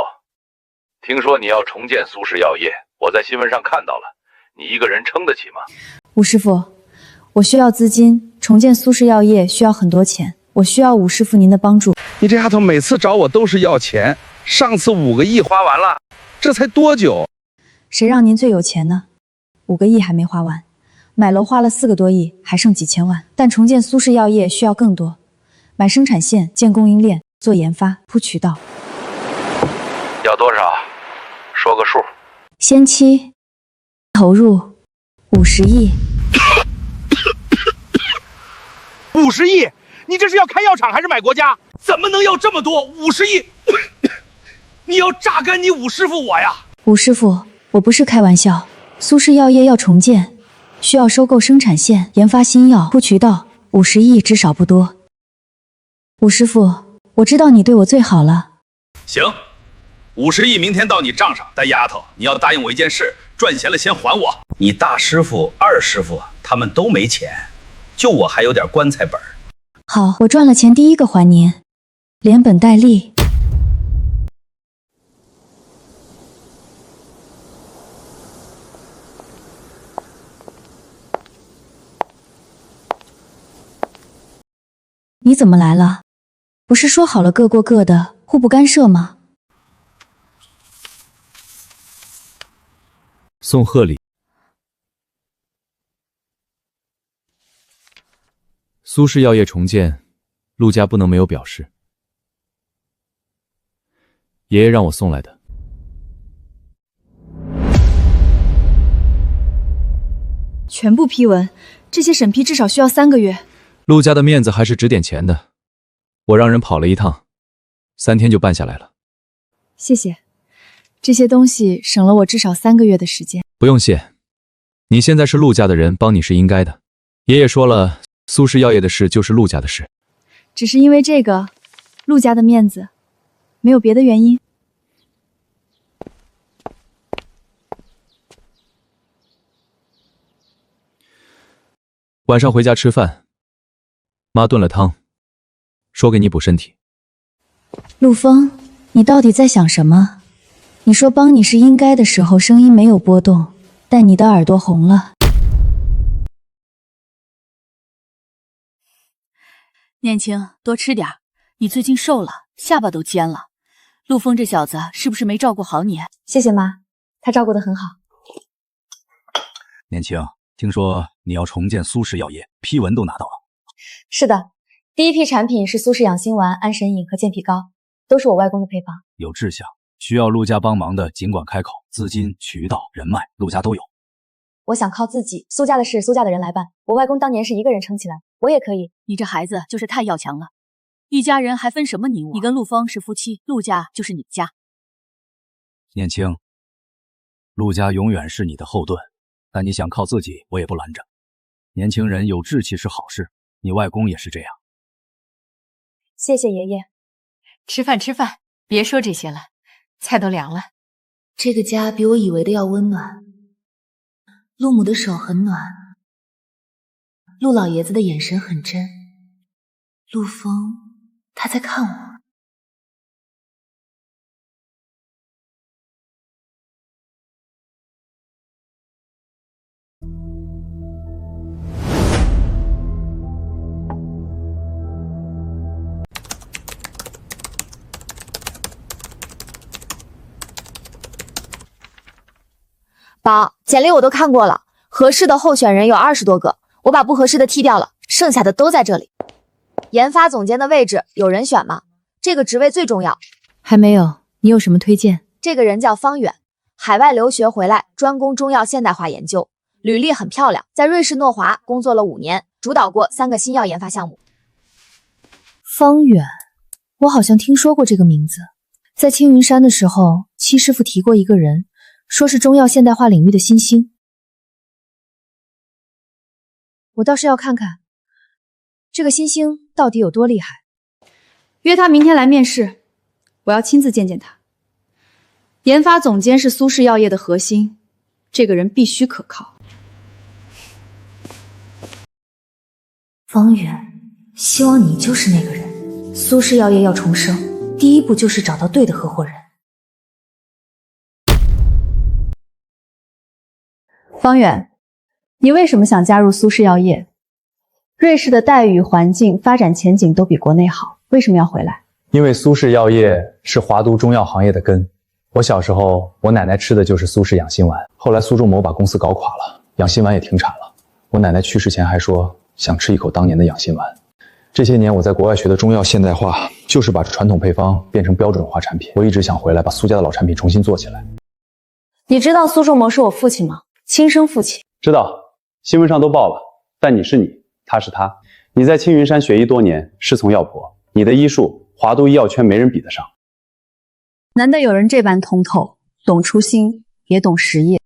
听说你要重建苏氏药业，我在新闻上看到了，你一个人撑得起吗？武师傅，我需要资金，重建苏氏药业需要很多钱，我需要武师傅您的帮助。你这丫头每次找我都是要钱，上次5个亿花完了，这才多久？谁让您最有钱呢？5个亿还没花完，买楼花了4个多亿，还剩几千万。但重建苏氏药业需要更多，买生产线、建供应链、做研发、铺渠道。要多少？说个数。先期投入50亿。50亿？你这是要开药厂还是买国家？怎么能要这么多？50亿？你要榨干你武师傅我呀！武师傅，我不是开玩笑。苏氏药业要重建，需要收购生产线、研发新药、铺渠道，50亿至少不多。武师傅，我知道你对我最好了。行，50亿明天到你账上。但丫头，你要答应我一件事，赚钱了先还我。你大师傅、二师傅他们都没钱，就我还有点棺材本。好，我赚了钱第一个还您，连本带利。你怎么来了？不是说好了各过各的，互不干涉吗？送贺礼。苏氏药业重建，陆家不能没有表示。爷爷让我送来的。全部批文，这些审批至少需要3个月。陆家的面子还是值点钱的，我让人跑了一趟，3天就办下来了。谢谢，这些东西省了我至少3个月的时间。不用谢，你现在是陆家的人，帮你是应该的。爷爷说了，苏氏药业的事就是陆家的事。只是因为这个，陆家的面子，没有别的原因。晚上回家吃饭，妈炖了汤，说给你补身体。陆枫，你到底在想什么？你说帮你是应该的时候，声音没有波动，但你的耳朵红了。念青，多吃点，你最近瘦了，下巴都尖了。陆枫这小子是不是没照顾好你？谢谢妈，他照顾得很好。年轻，听说你要重建苏氏药业，批文都拿到了。是的，第一批产品是苏氏养心丸、安神饮和健脾膏，都是我外公的配方。有志向，需要陆家帮忙的尽管开口，资金、渠道、人脉，陆家都有。我想靠自己，苏家的事苏家的人来办。我外公当年是一个人撑起来，我也可以。你这孩子就是太要强了，一家人还分什么你我？你跟陆枫是夫妻，陆家就是你的家。年轻，陆家永远是你的后盾，但你想靠自己，我也不拦着。年轻人有志气是好事，你外公也是这样。谢谢爷爷。吃饭吃饭，别说这些了，菜都凉了。这个家比我以为的要温暖。陆母的手很暖，陆老爷子的眼神很真。陆枫，他在看我。宝，简历我都看过了，合适的候选人有20多个，我把不合适的剔掉了，剩下的都在这里。研发总监的位置有人选吗？这个职位最重要。还没有，你有什么推荐？这个人叫方远，海外留学回来，专攻中药现代化研究，履历很漂亮，在瑞士诺华工作了5年，主导过3个新药研发项目。方远，我好像听说过这个名字。在青云山的时候，戚师傅提过一个人，说是中药现代化领域的新星。我倒是要看看这个新星到底有多厉害。约他明天来面试，我要亲自见见他。研发总监是苏氏药业的核心，这个人必须可靠。方远，希望你就是那个人。苏氏药业要重生，第一步就是找到对的合伙人。方远，你为什么想加入苏氏药业？瑞士的待遇、环境、发展前景都比国内好，为什么要回来？因为苏氏药业是华都中药行业的根。我小时候，我奶奶吃的就是苏氏养心丸，后来苏仲谋把公司搞垮了，养心丸也停产了。我奶奶去世前还说想吃一口当年的养心丸。这些年我在国外学的中药现代化，就是把传统配方变成标准化产品。我一直想回来把苏家的老产品重新做起来。你知道苏仲谋是我父亲吗？亲生父亲。知道，新闻上都报了。但你是你，他是他。你在青云山学医多年，师从药婆，你的医术华都医药圈没人比得上。难得有人这般通透，懂初心，也懂实业。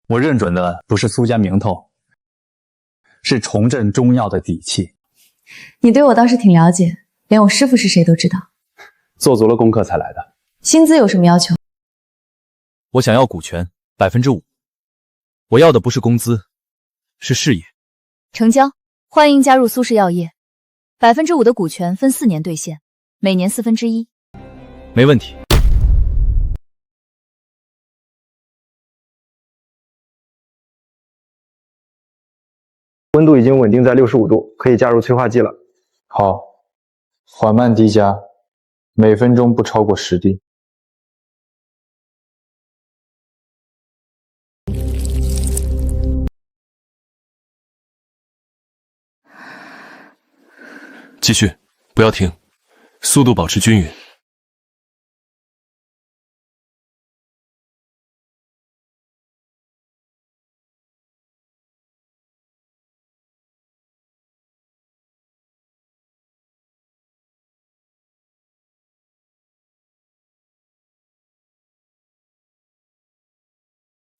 我认准的不是苏家名头，是重振中药的底气。你对我倒是挺了解，连我师傅是谁都知道。做足了功课才来的。薪资有什么要求？我想要股权5%。我要的不是工资，是事业。成交，欢迎加入苏氏药业。5%的股权分4年兑现，每年1/4。没问题。温度已经稳定在65度，可以加入催化剂了。好，缓慢滴加，每分钟不超过10滴。继续，不要停，速度保持均匀。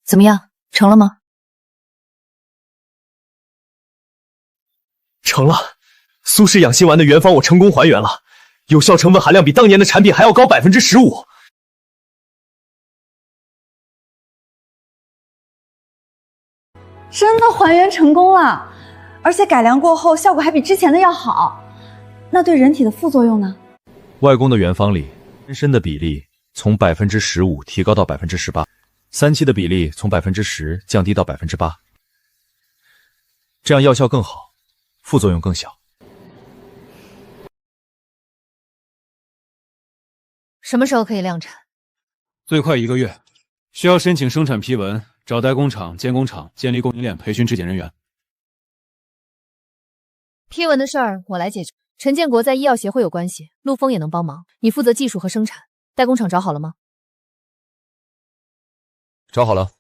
怎么样，成了吗？成了，苏氏养心丸的原方我成功还原了，有效成分含量比当年的产品还要高15%。真的还原成功了，而且改良过后效果还比之前的要好。那对人体的副作用呢？外公的原方里，人参的比例从15%提高到18%，三七的比例从10%降低到8%，这样药效更好，副作用更小。什么时候可以量产？最快1个月，需要申请生产批文，找代工厂、监工厂建立供应链，培训质检人员。批文的事儿我来解决。陈建国在医药协会有关系，陆峰也能帮忙。你负责技术和生产，代工厂找好了吗？找好了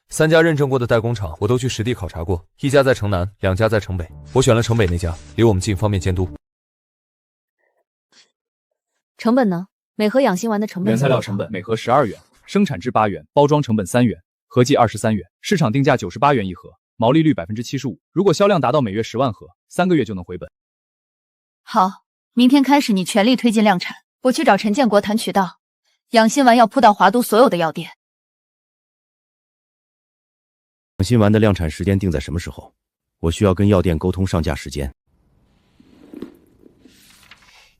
，3家认证过的代工厂我都去实地考察过，1家在城南，2家在城北，我选了城北那家，离我们近，方便监督。成本呢？每盒养心丸的成本？原材料成本每盒12元，生产至8元，包装成本3元，合计23元，市场定价98元一盒，毛利率75%。如果销量达到每月10万盒，3个月就能回本。好，明天开始你全力推进量产，我去找陈建国谈渠道，养心丸要铺到华都所有的药店。养心丸的量产时间定在什么时候？我需要跟药店沟通上架时间。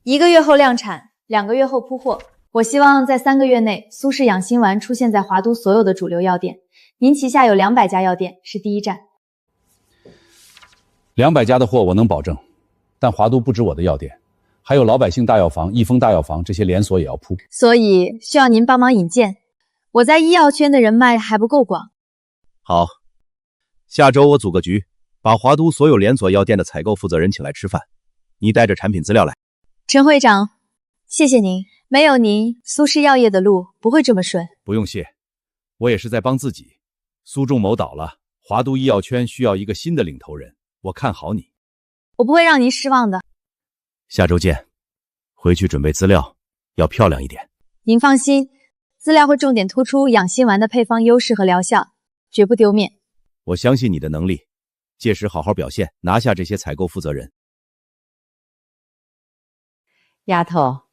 1个月后量产，2个月后铺货。我希望在3个月内，苏氏养心丸出现在华都所有的主流药店。您旗下有200家药店，是第一站。200家的货我能保证，但华都不止我的药店，还有老百姓大药房、益丰大药房这些连锁也要铺，所以需要您帮忙引荐。我在医药圈的人脉还不够广。好，下周我组个局，把华都所有连锁药店的采购负责人请来吃饭，你带着产品资料来。陈会长，谢谢您，没有您，苏氏药业的路不会这么顺。不用谢，我也是在帮自己。苏仲谋倒了，华都医药圈需要一个新的领头人，我看好你。我不会让您失望的。下周见，回去准备资料，要漂亮一点。您放心，资料会重点突出养心丸的配方优势和疗效，绝不丢面。我相信你的能力，届时好好表现，拿下这些采购负责人。丫头，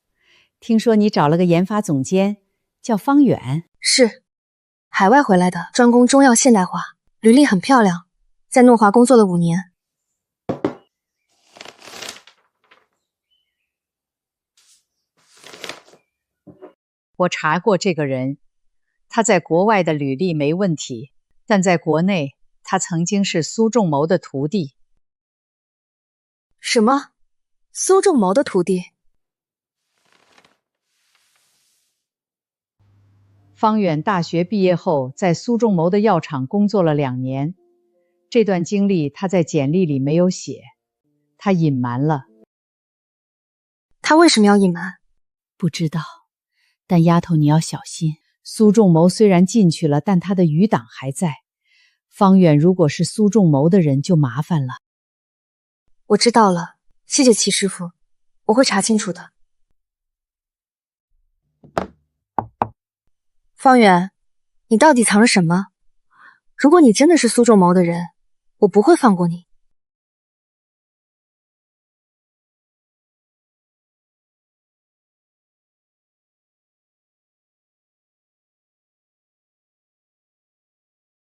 听说你找了个研发总监，叫方远。是，海外回来的，专攻中药现代化，履历很漂亮，在诺华工作了5年。我查过这个人，他在国外的履历没问题，但在国内，他曾经是苏仲谋的徒弟。什么？苏仲谋的徒弟？方远大学毕业后，在苏仲谋的药厂工作了2年，这段经历他在简历里没有写，他隐瞒了。他为什么要隐瞒？不知道，但丫头你要小心。苏仲谋虽然进去了，但他的余党还在。方远如果是苏仲谋的人，就麻烦了。我知道了，谢谢齐师傅，我会查清楚的。方远，你到底藏着什么？如果你真的是苏仲谋的人，我不会放过你。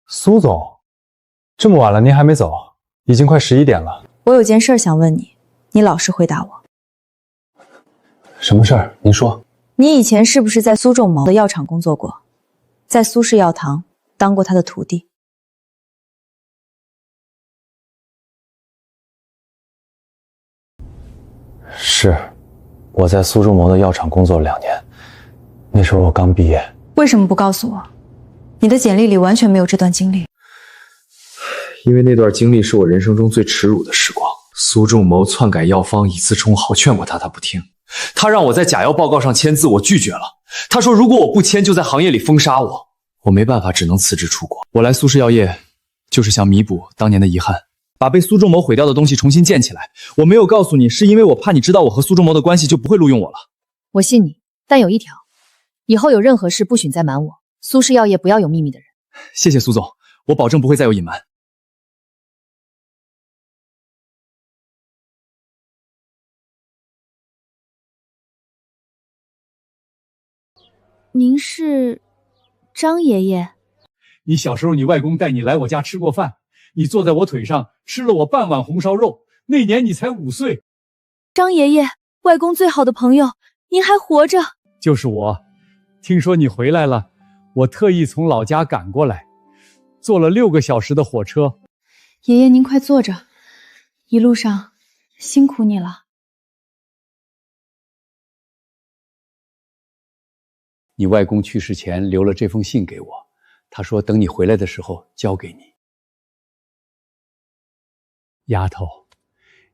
苏总，这么晚了您还没走，已经快11点了。我有件事想问你，你老实回答我。什么事儿？您说。你以前是不是在苏仲谋的药厂工作过，在苏氏药堂当过他的徒弟？是，我在苏仲谋的药厂工作了2年，那时候我刚毕业。为什么不告诉我？你的简历里完全没有这段经历。因为那段经历是我人生中最耻辱的时光。苏仲谋篡改药方以次充好，劝过他，他不听。他让我在假药报告上签字，我拒绝了。他说如果我不签，就在行业里封杀我。我没办法，只能辞职出国。我来苏氏药业，就是想弥补当年的遗憾，把被苏仲谋毁掉的东西重新建起来。我没有告诉你，是因为我怕你知道我和苏仲谋的关系，就不会录用我了。我信你，但有一条，以后有任何事不许再瞒我。苏氏药业不要有秘密的人。谢谢苏总，我保证不会再有隐瞒。您是张爷爷？你小时候，你外公带你来我家吃过饭，你坐在我腿上吃了我半碗红烧肉。那年你才5岁。张爷爷，外公最好的朋友，您还活着？就是我。听说你回来了，我特意从老家赶过来，坐了6个小时的火车。爷爷，您快坐着，一路上辛苦你了。你外公去世前留了这封信给我，他说等你回来的时候交给你。丫头，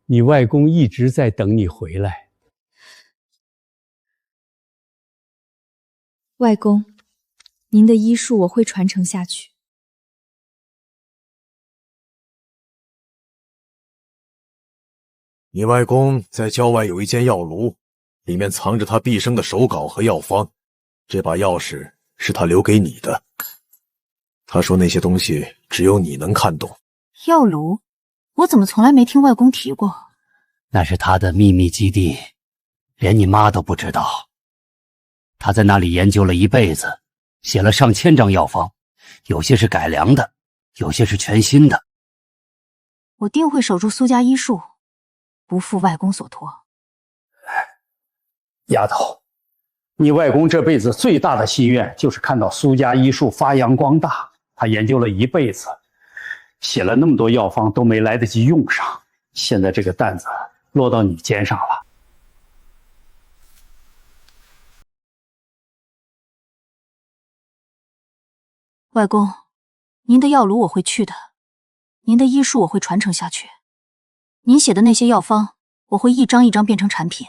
你外公一直在等你回来。外公，您的医术我会传承下去。你外公在郊外有一间药炉，里面藏着他毕生的手稿和药方。这把钥匙是他留给你的，他说那些东西只有你能看懂。药炉？我怎么从来没听外公提过？那是他的秘密基地，连你妈都不知道。他在那里研究了一辈子，写了上千张药方，有些是改良的，有些是全新的。我定会守住苏家医术，不负外公所托。丫头，你外公这辈子最大的心愿就是看到苏家医术发扬光大。他研究了一辈子，写了那么多药方都没来得及用上，现在这个担子落到你肩上了。外公，您的药炉我会去的，您的医术我会传承下去，您写的那些药方我会一张一张变成产品。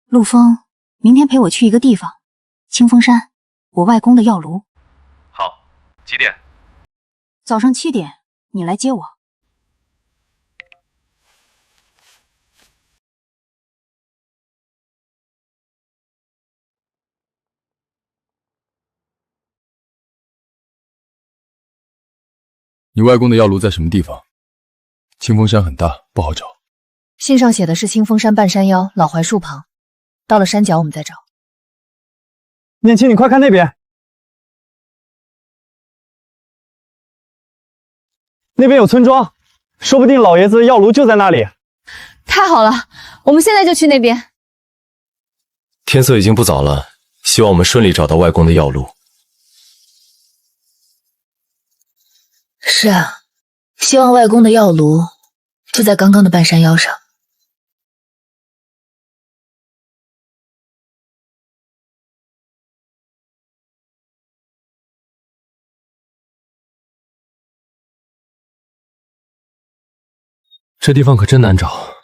陆枫，明天陪我去一个地方，清风山，我外公的药炉。好，几点？早上7点你来接我。你外公的药炉在什么地方？清风山很大，不好找。信上写的是清风山半山腰老槐树旁，到了山脚我们再找。念青，你快看那边，那边有村庄，说不定老爷子的药炉就在那里。太好了，我们现在就去那边。天色已经不早了，希望我们顺利找到外公的药炉。是啊，希望外公的药炉就在刚刚的半山腰上。这地方可真难找。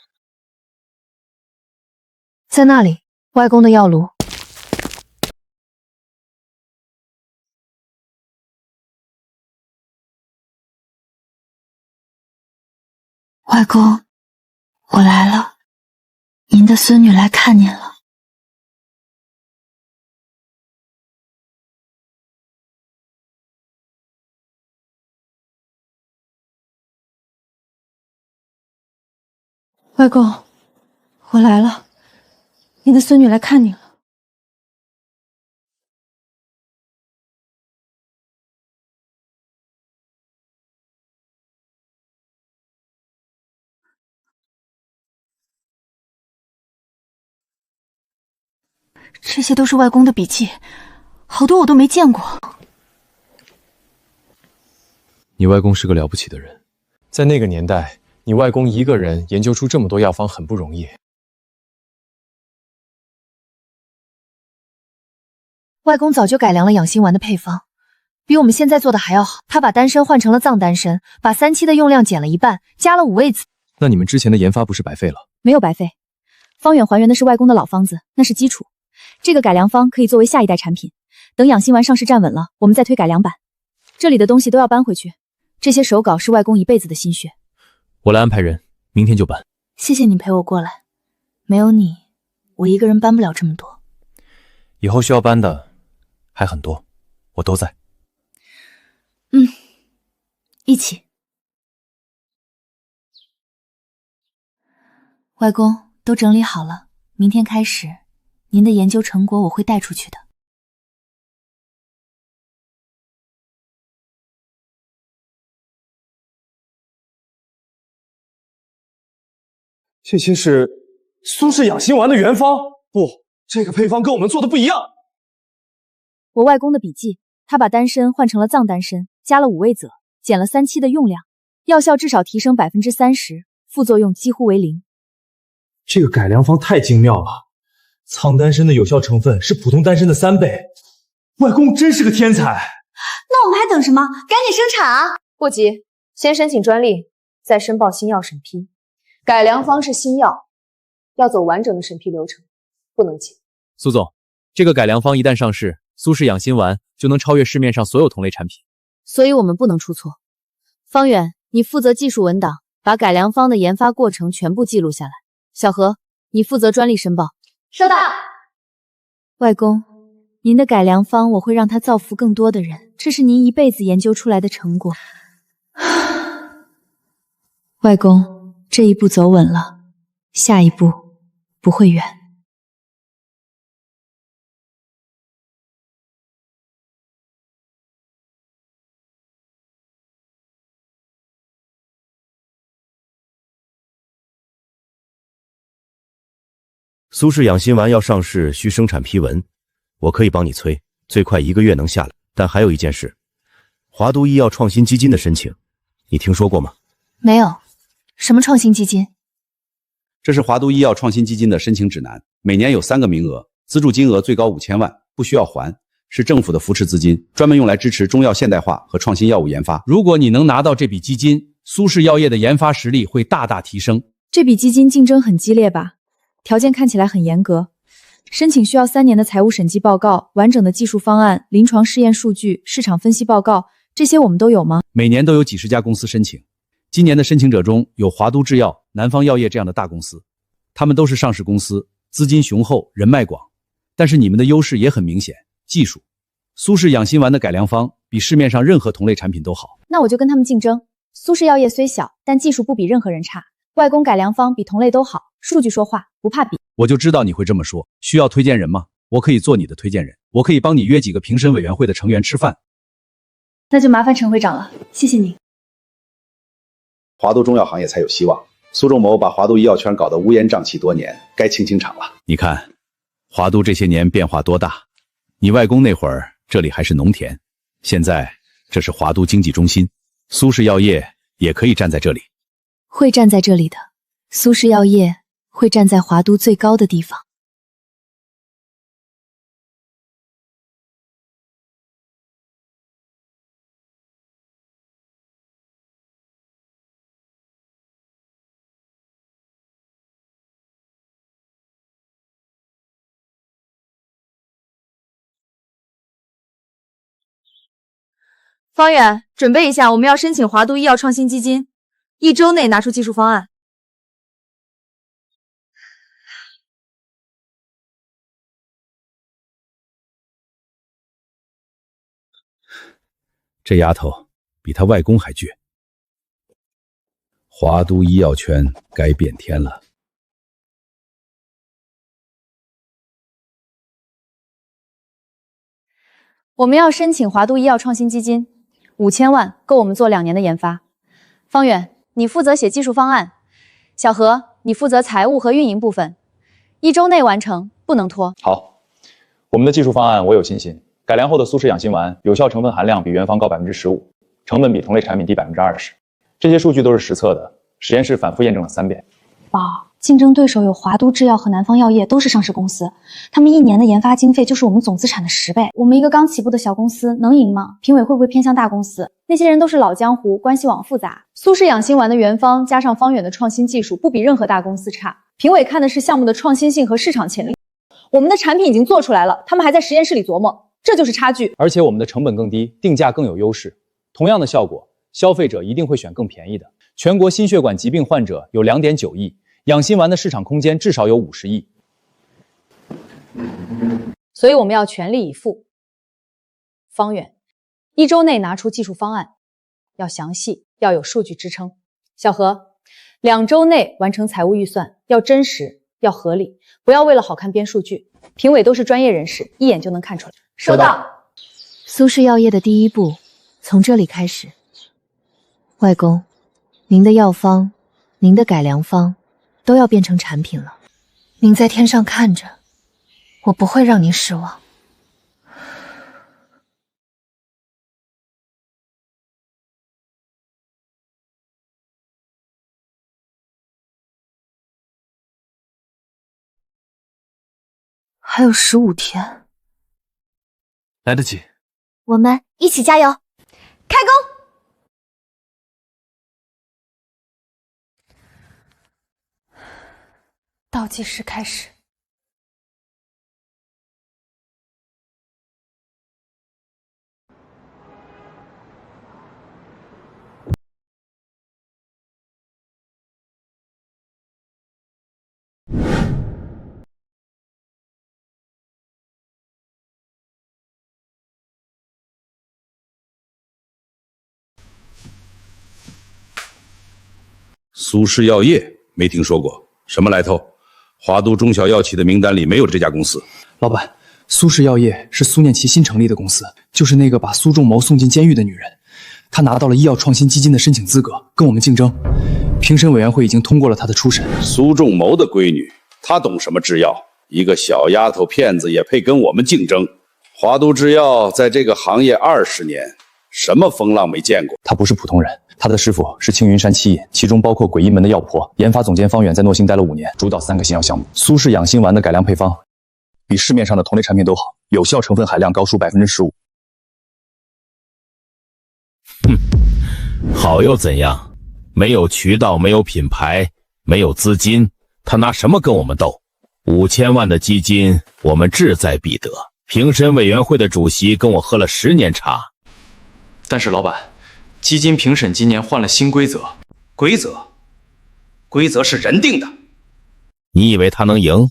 在那里，外公的药炉。外公，我来了，您的孙女来看您了。外公，我来了，您的孙女来看您了。这些都是外公的笔记，好多我都没见过。你外公是个了不起的人，在那个年代，你外公一个人研究出这么多药方很不容易。外公早就改良了养心丸的配方，比我们现在做的还要好。他把丹参换成了藏丹参，把3期的用量减了一半，加了5味子。那你们之前的研发不是白费了？没有白费，方远还原的是外公的老方子，那是基础。这个改良方可以作为下一代产品，等养心丸上市站稳了，我们再推改良版。这里的东西都要搬回去，这些手稿是外公一辈子的心血。我来安排人，明天就搬。谢谢你陪我过来，没有你，我一个人搬不了这么多。以后需要搬的还很多，我都在。一起。外公，都整理好了，明天开始，您的研究成果我会带出去的。这些是苏氏养心丸的原方？不，这个配方跟我们做的不一样。我外公的笔记，他把丹参换成了藏丹参，加了5味子，减了3期的用量，药效至少提升30%，副作用几乎为0。这个改良方太精妙了，藏丹参的有效成分是普通丹参的3倍。外公真是个天才。那我们还等什么？赶紧生产啊！不急，先申请专利，再申报新药审批。改良方是新药，要走完整的审批流程，不能急。苏总，这个改良方一旦上市，苏氏养心丸就能超越市面上所有同类产品，所以我们不能出错。方远，你负责技术文档，把改良方的研发过程全部记录下来。小何，你负责专利申报。收到。外公，您的改良方我会让它造福更多的人，这是您一辈子研究出来的成果。外公，这一步走稳了，下一步不会远。苏氏养心丸要上市需生产批文，我可以帮你催，最快1个月能下来。但还有一件事，华都医药创新基金的申请，你听说过吗？没有。什么创新基金？这是华都医药创新基金的申请指南，每年有3个名额，资助金额最高5000万，不需要还，是政府的扶持资金，专门用来支持中药现代化和创新药物研发。如果你能拿到这笔基金，苏氏药业的研发实力会大大提升。这笔基金竞争很激烈吧？条件看起来很严格，申请需要3年的财务审计报告、完整的技术方案、临床试验数据、市场分析报告，这些我们都有吗？每年都有几十家公司申请，今年的申请者中有华都制药、南方药业这样的大公司，他们都是上市公司，资金雄厚，人脉广。但是你们的优势也很明显，技术。苏氏养心丸的改良方比市面上任何同类产品都好。那我就跟他们竞争。苏氏药业虽小，但技术不比任何人差，外公改良方比同类都好，数据说话，不怕比。我就知道你会这么说。需要推荐人吗？我可以做你的推荐人，我可以帮你约几个评审委员会的成员吃饭。那就麻烦陈会长了，谢谢您。华都中药行业才有希望。苏仲谋把华都医药圈搞得乌烟瘴气多年，该清清场了。你看，华都这些年变化多大？你外公那会儿这里还是农田，现在这是华都经济中心，苏氏药业也可以站在这里。会站在这里的，苏氏药业会站在华都最高的地方。方远，准备一下，我们要申请华都医药创新基金，1周内拿出技术方案。这丫头比她外公还倔。华都医药圈该变天了。我们要申请华都医药创新基金，5000万够我们做2年的研发。方远，你负责写技术方案，小何，你负责财务和运营部分，1周内完成，不能拖。好，我们的技术方案我有信心。改良后的苏氏养心丸有效成分含量比原方高15%，成本比同类产品低20%。这些数据都是实测的，实验室反复验证了3遍。宝，竞争对手有华都制药和南方药业，都是上市公司，他们1年的研发经费就是我们总资产的10倍。我们一个刚起步的小公司能赢吗？评委会不会偏向大公司？那些人都是老江湖，关系网复杂。苏氏养心丸的原方加上方远的创新技术，不比任何大公司差。评委看的是项目的创新性和市场潜力。我们的产品已经做出来了，他们还在实验室里琢磨，这就是差距。而且我们的成本更低，定价更有优势。同样的效果，消费者一定会选更便宜的。全国心血管疾病患者有2.9亿，养心丸的市场空间至少有50亿。所以我们要全力以赴。方远，1周内拿出技术方案，要详细，要有数据支撑。小何，2周内完成财务预算，要真实，要合理，不要为了好看编数据。评委都是专业人士，一眼就能看出来。收到。苏氏药业的第一步，从这里开始。外公，您的药方，您的改良方，都要变成产品了。您在天上看着，我不会让您失望。还有15天，来得及。我们一起加油，开工！倒计时开始。苏氏药业没听说过，什么来头？华都中小药企的名单里没有这家公司。老板，苏氏药业是苏念琪新成立的公司，就是那个把苏仲谋送进监狱的女人。她拿到了医药创新基金的申请资格，跟我们竞争。评审委员会已经通过了她的初审。苏仲谋的闺女，她懂什么制药？一个小丫头片子也配跟我们竞争？华都制药在这个行业20年，什么风浪没见过？她不是普通人。他的师傅是青云山七隐，其中包括诡异门的药婆。研发总监方远在诺星待了5年，主导3个新药项目。苏氏养心丸的改良配方，比市面上的同类产品都好，有效成分含量高出15%。好又怎样？没有渠道，没有品牌，没有资金，他拿什么跟我们斗？5000万的基金，我们志在必得。评审委员会的主席跟我喝了10年茶。但是老板，基金评审今年换了新规则，规则是人定的，你以为他能赢？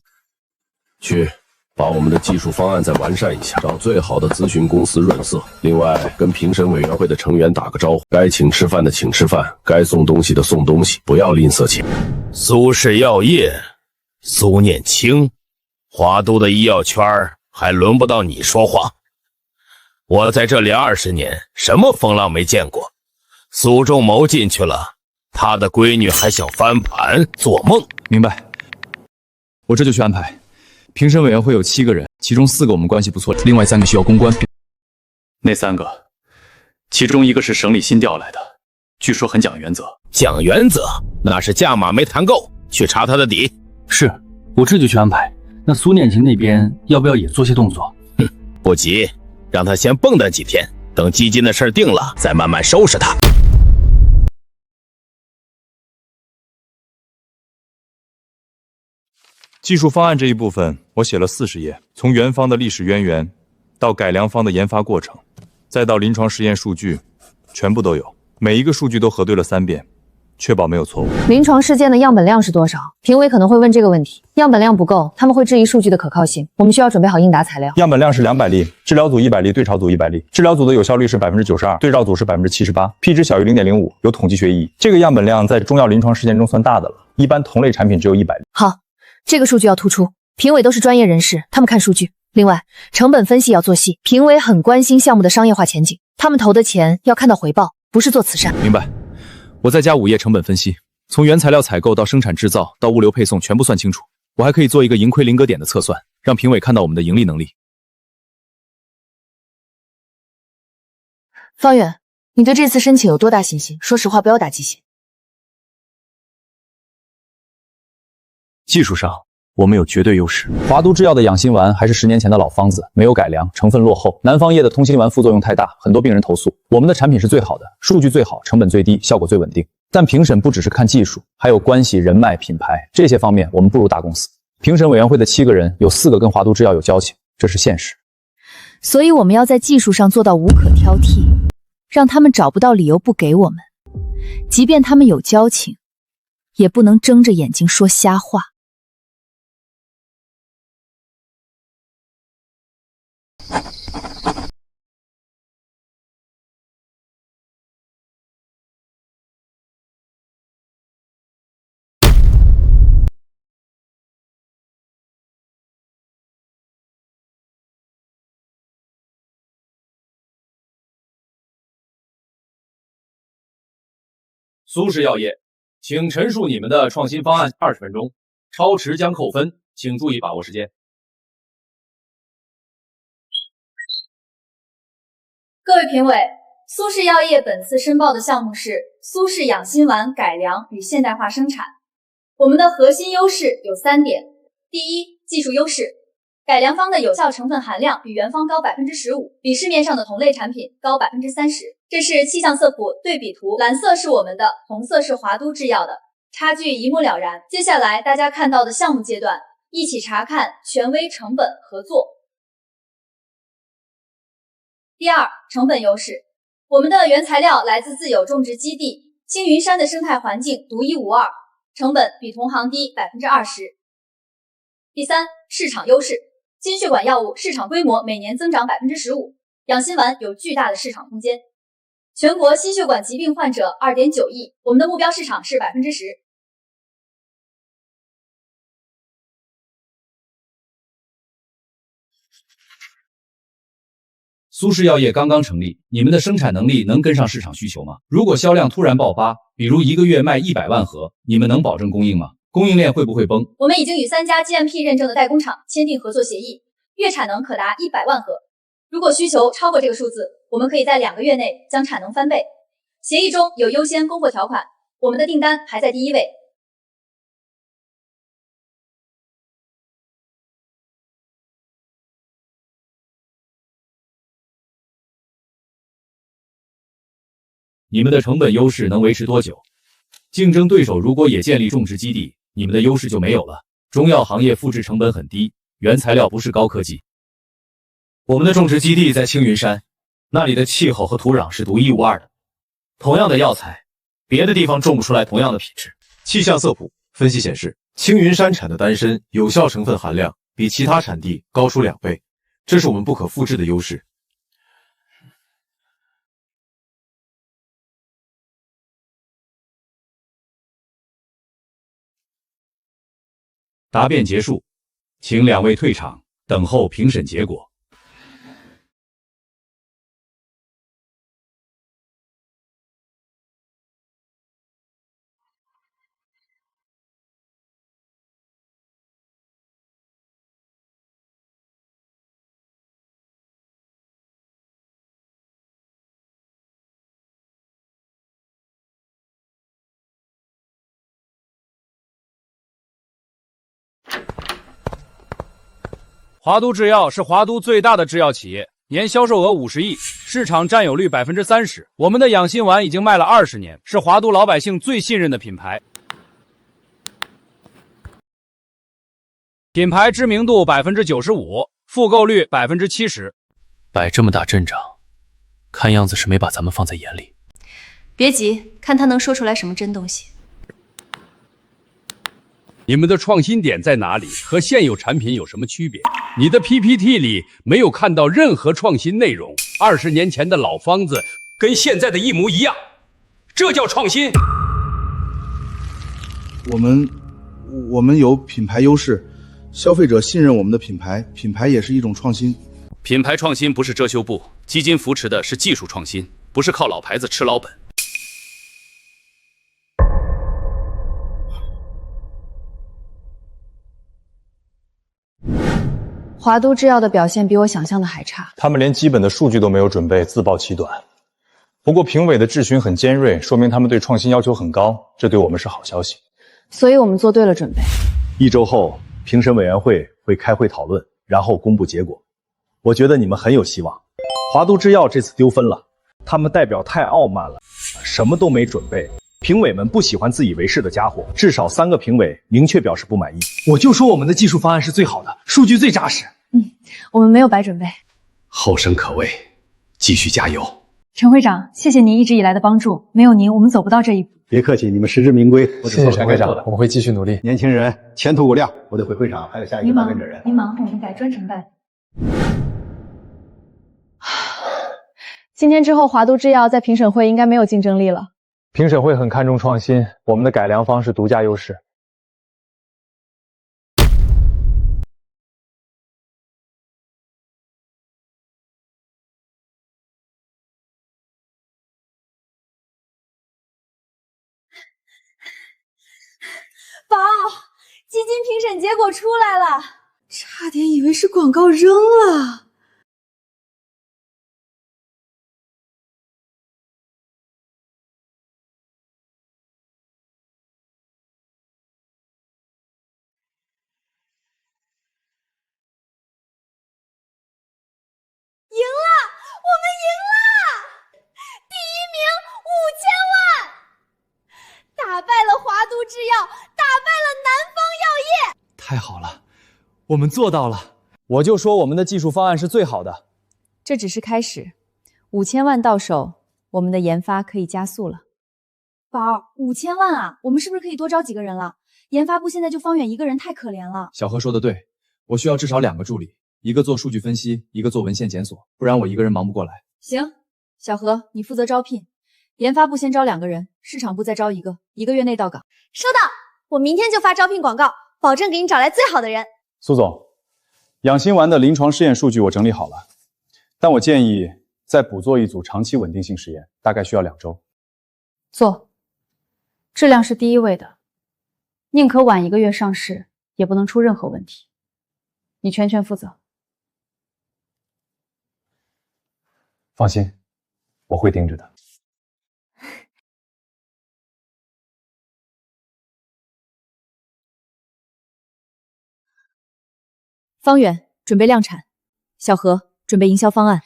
去把我们的技术方案再完善一下，找最好的咨询公司润色。另外，跟评审委员会的成员打个招呼，该请吃饭的请吃饭，该送东西的送东西，不要吝啬钱。苏氏药业，苏念青，华都的医药圈还轮不到你说话。我在这里20年，什么风浪没见过。苏仲谋进去了，他的闺女还想翻盘，做梦。明白，我这就去安排。评审委员会有7个人，其中4个我们关系不错，另外3个需要公关。那3个，其中1个是省里新调来的，据说很讲原则。讲原则，那是价码没谈够，去查他的底。是，我这就去安排。那苏念琴那边要不要也做些动作？不急，让他先蹦跶几天，等基金的事定了，再慢慢收拾他。技术方案这一部分，我写了40页，从原方的历史渊源，到改良方的研发过程，再到临床实验数据，全部都有。每一个数据都核对了3遍，确保没有错误。临床事件的样本量是多少？评委可能会问这个问题。样本量不够，他们会质疑数据的可靠性。我们需要准备好应答材料。样本量是200例，治疗组100例，对照组100例。治疗组的有效率是92%，对照组是78%，P 值小于0.05，有统计学意义。这个样本量在中药临床事件中算大的了，一般同类产品只有100例。好，这个数据要突出。评委都是专业人士，他们看数据。另外，成本分析要做细。评委很关心项目的商业化前景，他们投的钱要看到回报，不是做慈善。明白。我再加5页成本分析，从原材料采购到生产制造到物流配送全部算清楚。我还可以做一个盈亏临格点的测算，让评委看到我们的盈利能力。方远，你对这次申请有多大信心？说实话，不要打鸡血。技术上我们有绝对优势。华都制药的养心丸还是10年前的老方子，没有改良，成分落后。南方业的通心丸副作用太大，很多病人投诉。我们的产品是最好的，数据最好，成本最低，效果最稳定。但评审不只是看技术，还有关系、人脉、品牌这些方面，我们不如大公司。评审委员会的7个人，有4个跟华都制药有交情，这是现实。所以我们要在技术上做到无可挑剔，让他们找不到理由不给我们。即便他们有交情，也不能睁着眼睛说瞎话。苏氏药业，请陈述你们的创新方案20分钟，超时将扣分，请注意把握时间。各位评委，苏氏药业本次申报的项目是苏氏养心丸改良与现代化生产。我们的核心优势有3点：第一，技术优势，改良方的有效成分含量比原方高15%，比市面上的同类产品高30%。这是气象色谱对比图，蓝色是我们的，红色是华都制药的，差距一目了然。接下来大家看到的项目阶段，一起查看权威成本合作。第二，成本优势，我们的原材料来自自有种植基地，青云山的生态环境独一无二，成本比同行低20%。第三，市场优势，心血管药物市场规模每年增长15%，养心丸有巨大的市场空间。全国心血管疾病患者2.9亿，我们的目标市场是10%。苏氏药业刚刚成立，你们的生产能力能跟上市场需求吗？如果销量突然爆发，比如1个月卖100万盒，你们能保证供应吗？供应链会不会崩？我们已经与3家 GMP 认证的代工厂签订合作协议，月产能可达100万盒。如果需求超过这个数字，我们可以在2个月内将产能翻倍。协议中有优先供货条款，我们的订单排在第1位。你们的成本优势能维持多久？竞争对手如果也建立种植基地，你们的优势就没有了。中药行业复制成本很低，原材料不是高科技。我们的种植基地在青云山，那里的气候和土壤是独一无二的。同样的药材，别的地方种不出来同样的品质。气象色谱分析显示，青云山产的丹参有效成分含量比其他产地高出2倍，这是我们不可复制的优势。答辩结束，请2位退场，等候评审结果。华都制药是华都最大的制药企业，年销售额50亿，市场占有率30%。我们的养心丸已经卖了20年，是华都老百姓最信任的品牌。品牌知名度95%，复购率70%。摆这么大阵仗，看样子是没把咱们放在眼里。别急，看他能说出来什么真东西。你们的创新点在哪里？和现有产品有什么区别？你的 PPT 里没有看到任何创新内容。20年前的老方子跟现在的一模一样，这叫创新。我们有品牌优势，消费者信任我们的品牌，品牌也是一种创新。品牌创新不是遮羞布，基金扶持的是技术创新，不是靠老牌子吃老本。华都制药的表现比我想象的还差，他们连基本的数据都没有准备，自曝其短。不过评委的质询很尖锐，说明他们对创新要求很高，这对我们是好消息。所以我们做对了准备。1周后，评审委员会会开会讨论，然后公布结果。我觉得你们很有希望。华都制药这次丢分了，他们代表太傲慢了，什么都没准备。评委们不喜欢自以为是的家伙，至少3个评委明确表示不满意。我就说我们的技术方案是最好的，数据最扎实。我们没有白准备。后生可畏，继续加油。陈会长，谢谢您一直以来的帮助，没有您，我们走不到这一步。别客气，你们实至名归。谢谢陈会长，我们会继续努力。年轻人前途无量，我得回会场，还有下一个答辩者人。您忙，我们改专程办。今天之后，华都制药在评审会应该没有竞争力了。评审会很看重创新，我们的改良方是独家优势。宝，基金评审结果出来了，差点以为是广告扔了。赢了，我们赢了！第1名5000万，打败了华都制药，打败了南方药业。太好了，我们做到了。我就说我们的技术方案是最好的。这只是开始，5000万到手，我们的研发可以加速了。宝，5000万啊，我们是不是可以多招几个人了？研发部现在就方远一个人，太可怜了。小何说的对，我需要至少2个助理，一个做数据分析，一个做文献检索，不然我一个人忙不过来。行，小何，你负责招聘，研发部先招2个人，市场部再招1个，1个月内到岗。收到，我明天就发招聘广告，保证给你找来最好的人。苏总，养心丸的临床试验数据我整理好了，但我建议再补做一组长期稳定性实验，大概需要2周。做，质量是第一位的，宁可晚1个月上市，也不能出任何问题。你全权负责。放心，我会盯着的。方远准备量产，小何准备营销方案。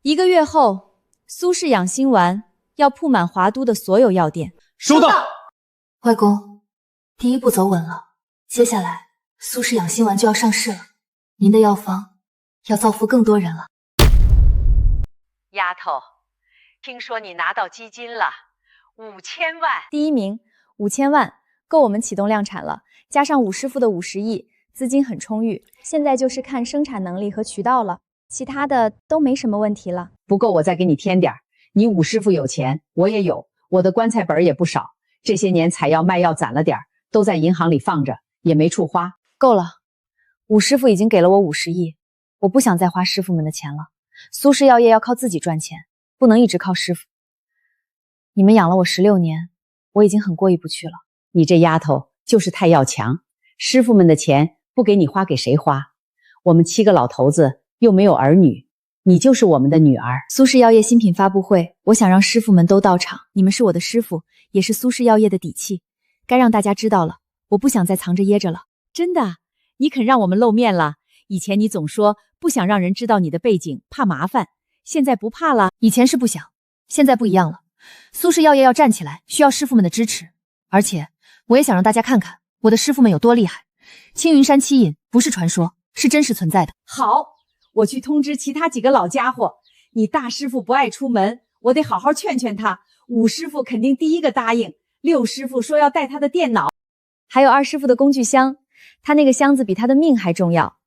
1个月后，苏氏养心丸要铺满华都的所有药店。收到。外公，第一步走稳了，接下来苏氏养心丸就要上市了，您的药方要造福更多人了。丫头，听说你拿到基金了，5000万。第1名，5000万够我们启动量产了，加上武师傅的50亿，资金很充裕。现在就是看生产能力和渠道了，其他的都没什么问题了。不够我再给你添点儿。你武师傅有钱，我也有，我的棺材本也不少。这些年采药卖药攒了点儿，都在银行里放着，也没处花。够了，武师傅已经给了我50亿，我不想再花师傅们的钱了。苏氏药业要靠自己赚钱，不能一直靠师傅。你们养了我16年，我已经很过意不去了。你这丫头就是太要强，师傅们的钱不给你花，给谁花？我们7个老头子又没有儿女，你就是我们的女儿。苏氏药业新品发布会，我想让师傅们都到场。你们是我的师傅，也是苏氏药业的底气，该让大家知道了。我不想再藏着掖着了。真的，你肯让我们露面了。以前你总说不想让人知道你的背景，怕麻烦，现在不怕了。以前是不想，现在不一样了。苏氏药业要站起来，需要师傅们的支持。而且我也想让大家看看我的师傅们有多厉害。青云山七隐不是传说，是真实存在的。好，我去通知其他几个老家伙。你大师傅不爱出门，我得好好劝劝他。武师傅肯定第一个答应。6师傅说要带他的电脑，还有2师傅的工具箱，他那个箱子比他的命还重要。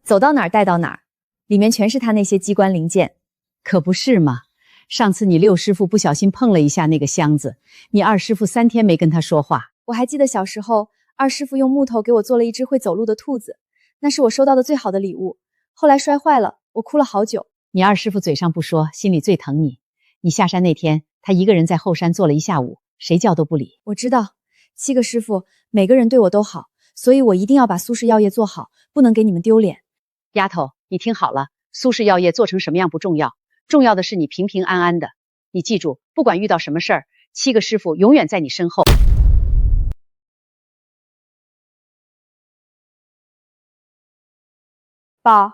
走到哪儿带到哪儿，里面全是他那些机关零件。可不是嘛，上次你6师傅不小心碰了一下那个箱子，你2师傅3天没跟他说话。我还记得小时候，2师傅用木头给我做了一只会走路的兔子，那是我收到的最好的礼物。后来摔坏了，我哭了好久。你2师傅嘴上不说，心里最疼你。你下山那天，他一个人在后山坐了一下午，谁叫都不理。我知道，7个师傅每个人对我都好，所以我一定要把苏氏药业做好，不能给你们丢脸。丫头，你听好了，苏氏药业做成什么样不重要，重要的是你平平安安的。你记住，不管遇到什么事儿，7个师傅永远在你身后。宝，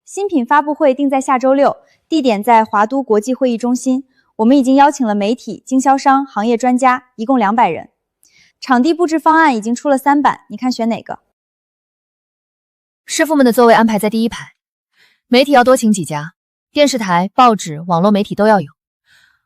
新品发布会定在下周6，地点在华都国际会议中心。我们已经邀请了媒体、经销商、行业专家，一共200人。场地布置方案已经出了3版，你看选哪个？师傅们的座位安排在第1排，媒体要多请几家，电视台、报纸、网络媒体都要有。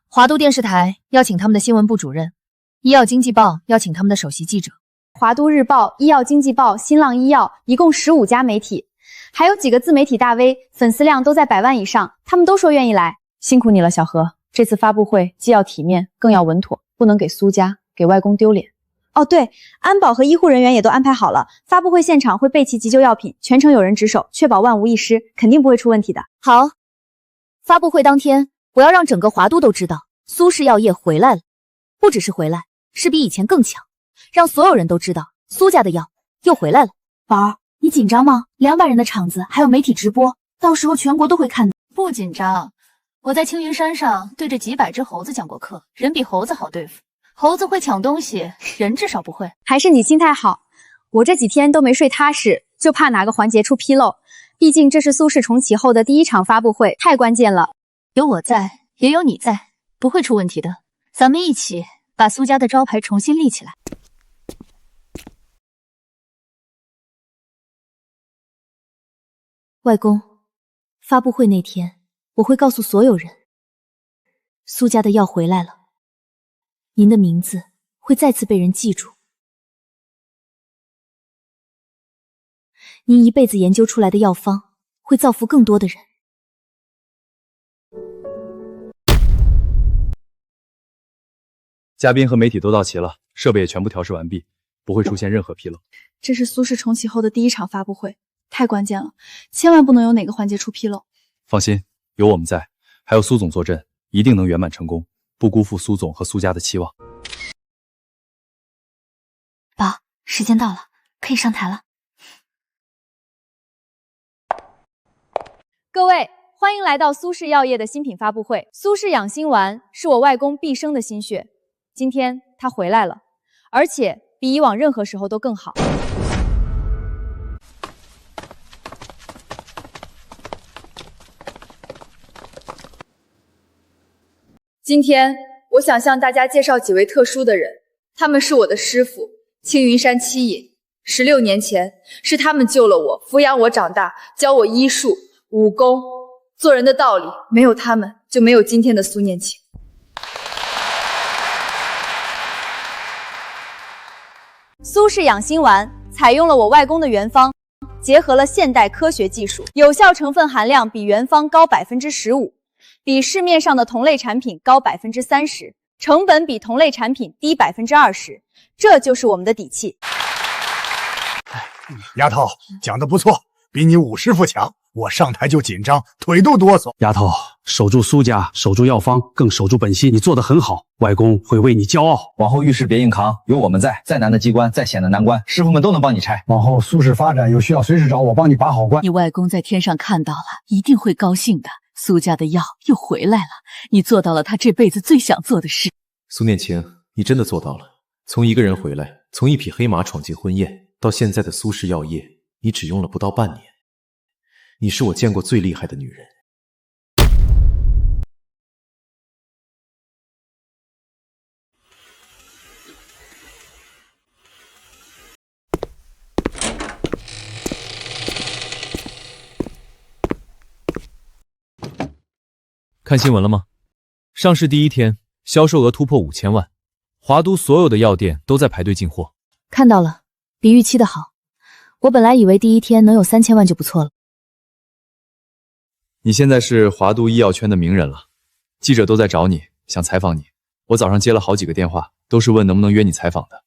华都电视台邀请他们的新闻部主任，医药经济报邀请他们的首席记者，华都日报、医药经济报、新浪医药，一共15家媒体，还有几个自媒体大 V， 粉丝量都在100万以上，他们都说愿意来。辛苦你了，小何，这次发布会既要体面，更要稳妥，不能给苏家、给外公丢脸。哦，对，安保和医护人员也都安排好了，发布会现场会备齐急救药品，全程有人值守，确保万无一失，肯定不会出问题的。好，发布会当天，我要让整个华都都知道苏氏药业回来了，不只是回来，是比以前更强，让所有人都知道苏家的药又回来了。宝儿，你紧张吗？200人的场子，还有媒体直播，到时候全国都会看的。不紧张，我在青云山上对着几百只猴子讲过课，人比猴子好对付。猴子会抢东西，人至少不会。还是你心态好，我这几天都没睡踏实，就怕哪个环节出纰漏。毕竟这是苏氏重启后的第1场发布会，太关键了。有我在，也有你在，不会出问题的。咱们一起把苏家的招牌重新立起来。外公，发布会那天，我会告诉所有人，苏家的药回来了。您的名字会再次被人记住，您一辈子研究出来的药方会造福更多的人。嘉宾和媒体都到齐了，设备也全部调试完毕，不会出现任何纰漏。这是苏氏重启后的第1场发布会，太关键了，千万不能有哪个环节出纰漏。放心，有我们在，还有苏总坐镇，一定能圆满成功。不辜负苏总和苏家的期望。宝，时间到了，可以上台了。各位，欢迎来到苏氏药业的新品发布会。苏氏养心丸是我外公毕生的心血，今天他回来了，而且比以往任何时候都更好。今天我想向大家介绍几位特殊的人，他们是我的师傅青云山七隐。16年前是他们救了我，抚养我长大，教我医术、武功，做人的道理，没有他们就没有今天的苏念青。苏氏养心丸采用了我外公的原方，结合了现代科学技术，有效成分含量比原方高15%，比市面上的同类产品高30%，成本比同类产品低20%，这就是我们的底气。丫头讲得不错，比你武师傅强。我上台就紧张，腿都哆嗦。丫头，守住苏家，守住药方，更守住本心，你做得很好，外公会为你骄傲。往后遇事别硬扛，有我们在，再难的机关，再险的难关，师傅们都能帮你拆。往后苏氏发展有需要，随时找我帮你把好关。你外公在天上看到了，一定会高兴的。苏家的药又回来了，你做到了他这辈子最想做的事。苏念青，你真的做到了。从一个人回来，从一匹黑马闯进婚宴，到现在的苏氏药业，你只用了不到半年。你是我见过最厉害的女人。看新闻了吗？上市第一天，销售额突破5000万，华都所有的药店都在排队进货。看到了，比预期的好。我本来以为第一天能有3000万就不错了。你现在是华都医药圈的名人了，记者都在找你，想采访你。我早上接了好几个电话，都是问能不能约你采访的。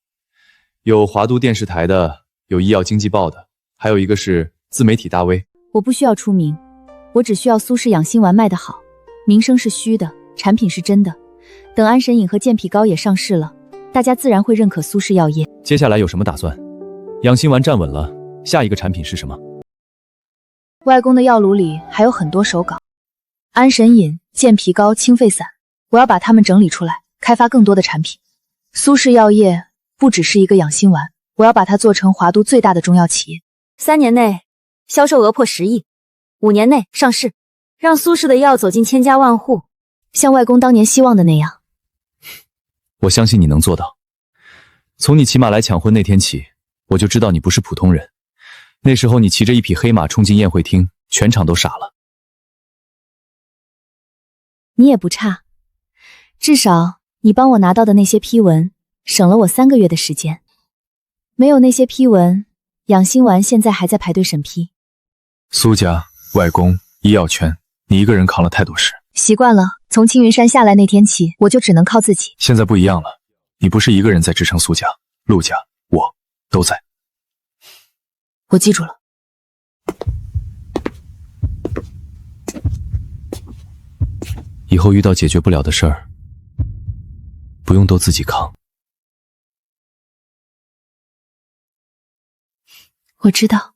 有华都电视台的，有医药经济报的，还有一个是自媒体大 V。我不需要出名，我只需要苏氏养心丸卖得好，名声是虚的，产品是真的。等安神饮和健脾膏也上市了，大家自然会认可苏氏药业。接下来有什么打算？养心丸站稳了，下一个产品是什么？外公的药炉里还有很多手稿，安神饮、健脾膏、清肺散，我要把它们整理出来，开发更多的产品。苏氏药业不只是一个养心丸，我要把它做成华都最大的中药企业。3年内销售额破10亿，5年内上市，让苏氏的药走进千家万户，像外公当年希望的那样。我相信你能做到。从你骑马来抢婚那天起，我就知道你不是普通人。那时候你骑着一匹黑马冲进宴会厅，全场都傻了。你也不差，至少你帮我拿到的那些批文，省了我3个月的时间。没有那些批文，养心丸现在还在排队审批。苏家、外公、医药圈，你一个人扛了太多事。习惯了，从青云山下来那天起，我就只能靠自己。现在不一样了，你不是一个人在支撑苏家、陆家，我都在。我记住了。以后遇到解决不了的事儿，不用都自己扛。我知道。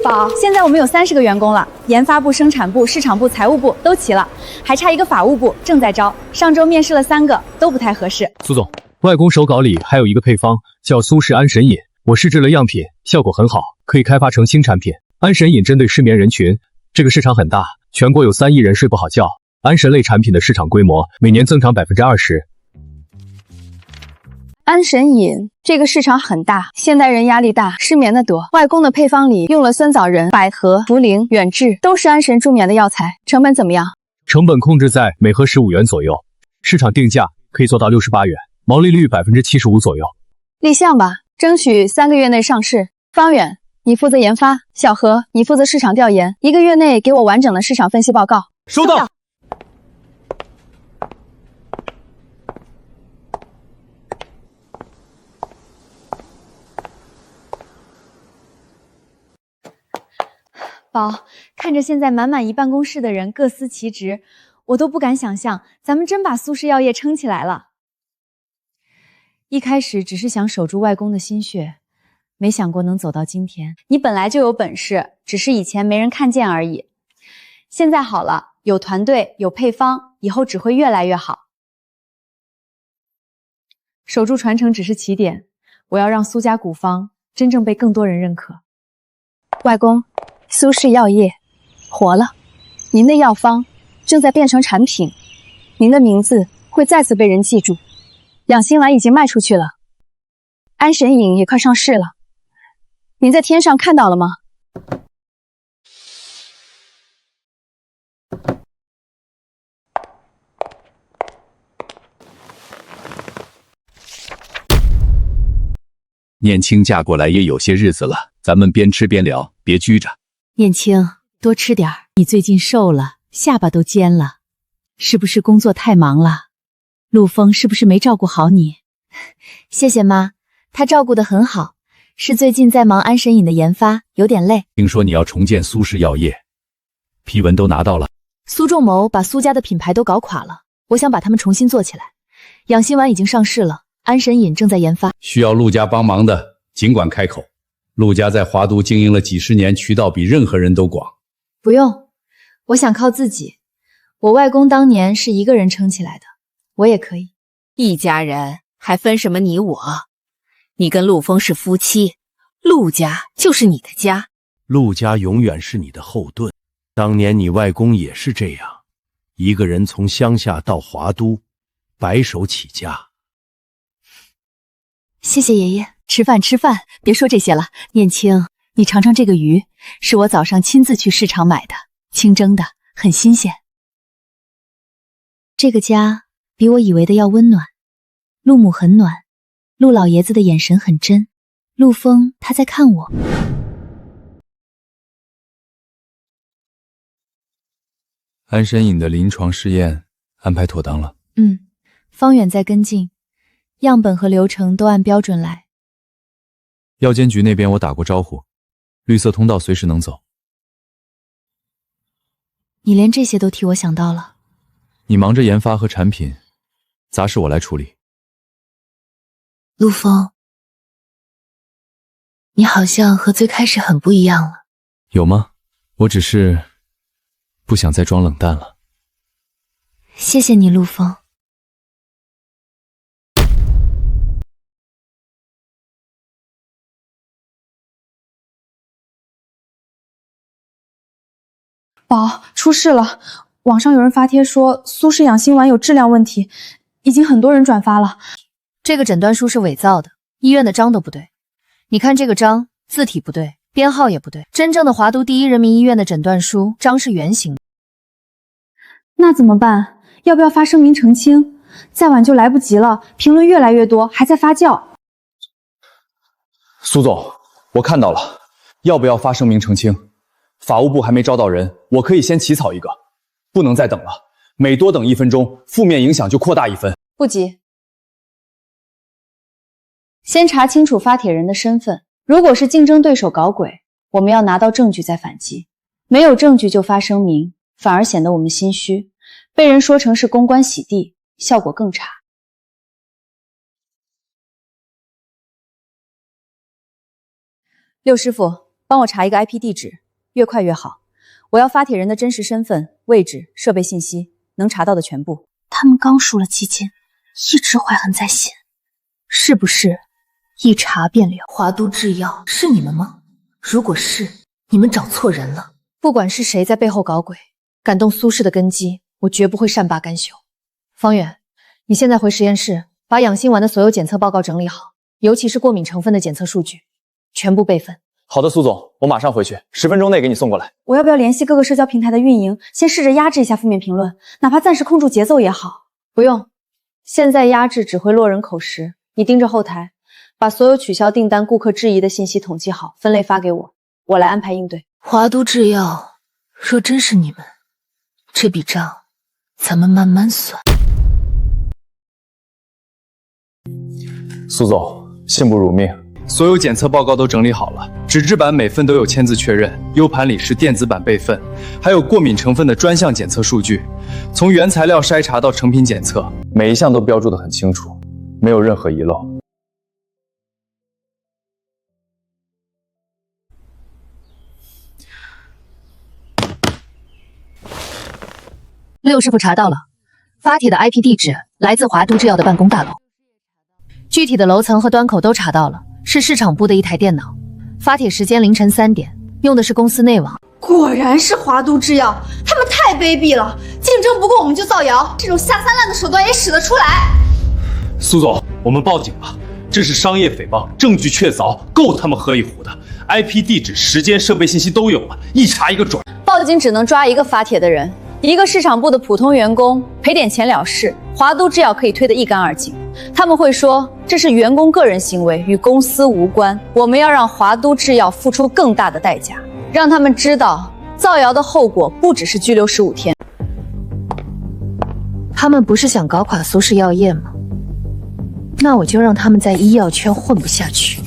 宝，现在我们有30个员工了，研发部、生产部、市场部、财务部都齐了，还差一个法务部，正在招。上周面试了3个，都不太合适。苏总，外公手稿里还有一个配方叫苏氏安神饮，我试制了样品，效果很好，可以开发成新产品。安神饮针对失眠人群，这个市场很大，全国有3亿人睡不好觉。安神类产品的市场规模每年增长20%。安神饮这个市场很大，现代人压力大，失眠的多。外公的配方里用了酸枣仁、百合、茯苓、远志，都是安神助眠的药材。成本怎么样？成本控制在每盒15元左右，市场定价可以做到68元，毛利率75%左右。立项吧，争取3个月内上市。方远，你负责研发；小何，你负责市场调研。1个月内给我完整的市场分析报告。收到。宝，看着现在满满一办公室的人各司其职，我都不敢想象，咱们真把苏氏药业撑起来了。一开始只是想守住外公的心血，没想过能走到今天。你本来就有本事，只是以前没人看见而已。现在好了，有团队，有配方，以后只会越来越好。守住传承只是起点，我要让苏家古方真正被更多人认可。外公，苏氏药业活了，您的药方正在变成产品，您的名字会再次被人记住。养心丸已经卖出去了，安神饮也快上市了，您在天上看到了吗？念青嫁过来也有些日子了，咱们边吃边聊，别拘着。念青，多吃点儿。你最近瘦了，下巴都尖了，是不是工作太忙了？陆枫是不是没照顾好你？谢谢妈，他照顾得很好，是最近在忙安神饮的研发，有点累。听说你要重建苏氏药业，批文都拿到了。苏仲谋把苏家的品牌都搞垮了，我想把他们重新做起来。养心丸已经上市了，安神饮正在研发。需要陆家帮忙的，尽管开口。陆家在华都经营了几十年，渠道比任何人都广。不用，我想靠自己。我外公当年是一个人撑起来的，我也可以。一家人还分什么你我？你跟陆枫是夫妻，陆家就是你的家。陆家永远是你的后盾。当年你外公也是这样，一个人从乡下到华都，白手起家。谢谢爷爷。吃饭，别说这些了。念青，你尝尝这个鱼，是我早上亲自去市场买的，清蒸的，很新鲜。这个家比我以为的要温暖。陆母很暖，陆老爷子的眼神很真，陆枫他在看我。安神饮的临床试验安排妥当了。方远在跟进，样本和流程都按标准来。药监局那边我打过招呼，绿色通道随时能走。你连这些都替我想到了。你忙着研发和产品，杂事我来处理。陆枫，你好像和最开始很不一样了。有吗？我只是不想再装冷淡了。谢谢你，陆枫。宝，出事了！网上有人发帖说苏氏养心丸有质量问题，已经很多人转发了。这个诊断书是伪造的，医院的章都不对。你看这个章，字体不对，编号也不对。真正的华都第一人民医院的诊断书章是圆形的。那怎么办？要不要发声明澄清？再晚就来不及了，评论越来越多，还在发酵。苏总，我看到了，要不要发声明澄清？法务部还没招到人，我可以先起草一个，不能再等了。每多等1分钟，负面影响就扩大1分。不急，先查清楚发帖人的身份。如果是竞争对手搞鬼，我们要拿到证据再反击；没有证据就发声明，反而显得我们心虚，被人说成是公关洗地，效果更差。六师傅，帮我查一个 IP 地址。越快越好，我要发帖人的真实身份、位置、设备信息，能查到的全部。他们刚输了基金，一直怀恨在心，是不是一查便了？华都制药是你们吗？如果是，你们找错人了。不管是谁在背后搞鬼，敢动苏氏的根基，我绝不会善罢甘休。方远，你现在回实验室，把养心丸的所有检测报告整理好，尤其是过敏成分的检测数据，全部备份。好的，苏总，我马上回去，10分钟内给你送过来。我要不要联系各个社交平台的运营，先试着压制一下负面评论，哪怕暂时控住节奏也好。不用，现在压制只会落人口实。你盯着后台，把所有取消订单、顾客质疑的信息统计好，分类发给我，我来安排应对。华都制药，若真是你们，这笔账咱们慢慢算。苏总，幸不辱命。所有检测报告都整理好了，纸质版每份都有签字确认 ，U 盘里是电子版备份，还有过敏成分的专项检测数据，从原材料筛查到成品检测，每一项都标注得很清楚，没有任何遗漏。六师傅查到了，发帖的 IP 地址来自华都制药的办公大楼，具体的楼层和端口都查到了。是市场部的一台电脑，发帖时间凌晨3点，用的是公司内网。果然是华都制药，他们太卑鄙了！竞争不过我们就造谣，这种下三滥的手段也使得出来。苏总，我们报警了，这是商业诽谤，证据确凿，够他们喝一壶的。IP 地址、时间、设备信息都有了，一查一个准。报警只能抓一个发帖的人，一个市场部的普通员工，赔点钱了事，华都制药可以推得一干二净。他们会说这是员工个人行为，与公司无关。我们要让华都制药付出更大的代价，让他们知道造谣的后果不只是拘留15天。他们不是想搞垮苏氏药业吗？那我就让他们在医药圈混不下去。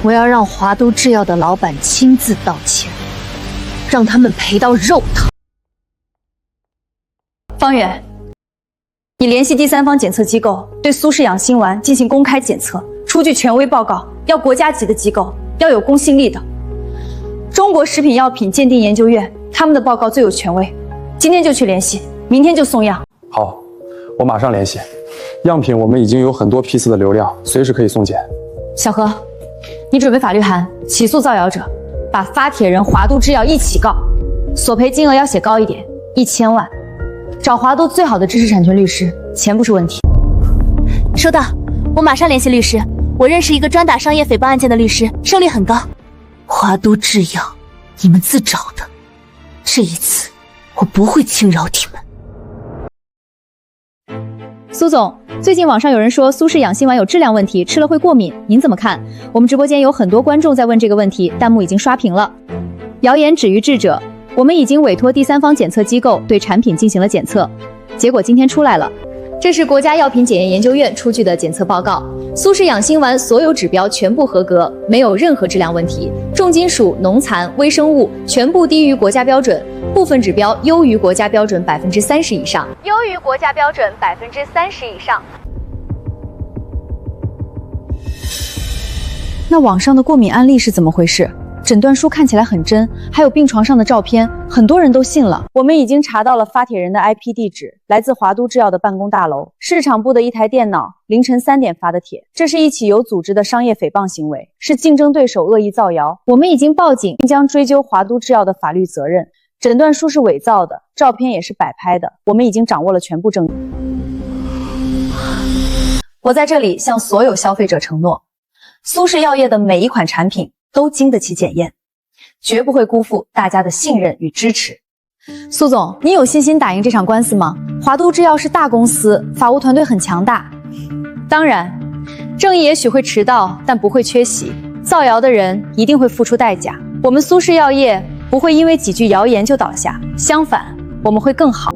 我要让华都制药的老板亲自道歉，让他们赔到肉疼。方远，你联系第三方检测机构，对苏氏养心丸进行公开检测，出具权威报告，要国家级的机构，要有公信力的。中国食品药品鉴定研究院，他们的报告最有权威。今天就去联系，明天就送样。好，我马上联系。样品我们已经有很多批次的流量，随时可以送检。小何，你准备法律函起诉造谣者，把发帖人华都制药一起告，索赔金额要写高一点，1000万。找华都最好的知识产权律师，钱不是问题。收到，我马上联系律师。我认识一个专打商业诽谤案件的律师，胜率很高。华都制药，你们自找的。这一次，我不会轻饶你们。苏总，最近网上有人说苏氏养心丸有质量问题，吃了会过敏，您怎么看？我们直播间有很多观众在问这个问题，弹幕已经刷屏了。谣言止于智者，我们已经委托第三方检测机构对产品进行了检测，结果今天出来了。这是国家药品检验研究院出具的检测报告，苏氏养心丸所有指标全部合格，没有任何质量问题，重金属、农残、微生物全部低于国家标准，部分指标优于国家标准30%以上，优于国家标准30%以上。那网上的过敏案例是怎么回事？诊断书看起来很真，还有病床上的照片，很多人都信了。我们已经查到了发帖人的 IP 地址，来自华都制药的办公大楼，市场部的一台电脑，凌晨3点发的帖。这是一起有组织的商业诽谤行为，是竞争对手恶意造谣。我们已经报警，并将追究华都制药的法律责任。诊断书是伪造的，照片也是摆拍的，我们已经掌握了全部证据。我在这里向所有消费者承诺，苏氏药业的每一款产品都经得起检验，绝不会辜负大家的信任与支持。苏总，你有信心打赢这场官司吗？华都制药是大公司，法务团队很强大。当然，正义也许会迟到，但不会缺席。造谣的人一定会付出代价。我们苏氏药业不会因为几句谣言就倒下，相反，我们会更好。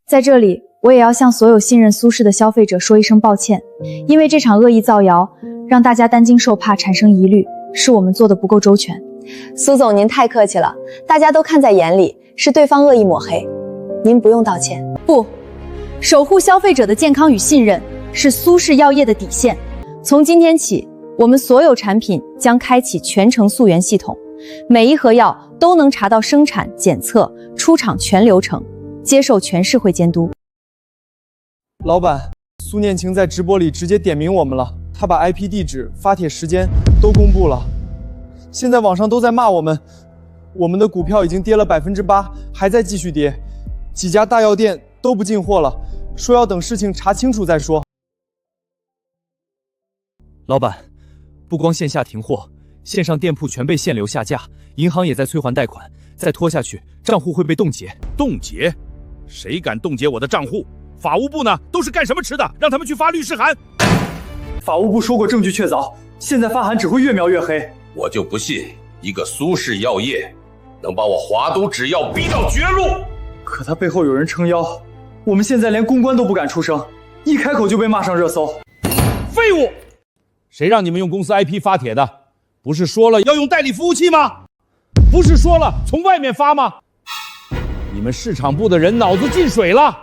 在这里，我也要向所有信任苏氏的消费者说一声抱歉，因为这场恶意造谣让大家担惊受怕，产生疑虑，是我们做的不够周全。苏总，您太客气了，大家都看在眼里，是对方恶意抹黑，您不用道歉。不，守护消费者的健康与信任是苏氏药业的底线。从今天起，我们所有产品将开启全程溯源系统，每一盒药都能查到生产、检测、出厂全流程，接受全社会监督。老板，苏念晴在直播里直接点名我们了，她把 IP 地址、发帖时间都公布了。现在网上都在骂我们的股票已经跌了8%，还在继续跌，几家大药店都不进货了，说要等事情查清楚再说。老板，不光线下停货，线上店铺全被限流下架，银行也在催还贷款，再拖下去，账户会被冻结。冻结？谁敢冻结我的账户？法务部呢？都是干什么吃的？让他们去发律师函。法务部说过证据确凿，现在发函只会越描越黑。我就不信一个苏氏药业能把我华都制药逼到绝路。可他背后有人撑腰，我们现在连公关都不敢出声，一开口就被骂上热搜。废物！谁让你们用公司 IP 发帖的？不是说了要用代理服务器吗？不是说了从外面发吗？你们市场部的人脑子进水了！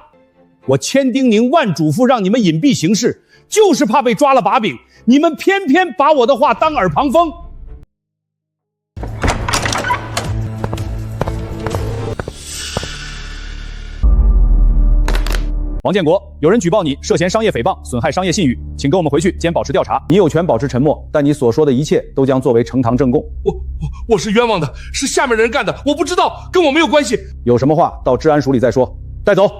我千叮咛万嘱咐让你们隐蔽行事，就是怕被抓了把柄，你们偏偏把我的话当耳旁风。王建国，有人举报你涉嫌商业诽谤，损害商业信誉，请跟我们回去兼保持调查。你有权保持沉默，但你所说的一切都将作为呈堂证供。我是冤枉的，是下面的人干的，我不知道，跟我没有关系。有什么话到治安署里再说。带走。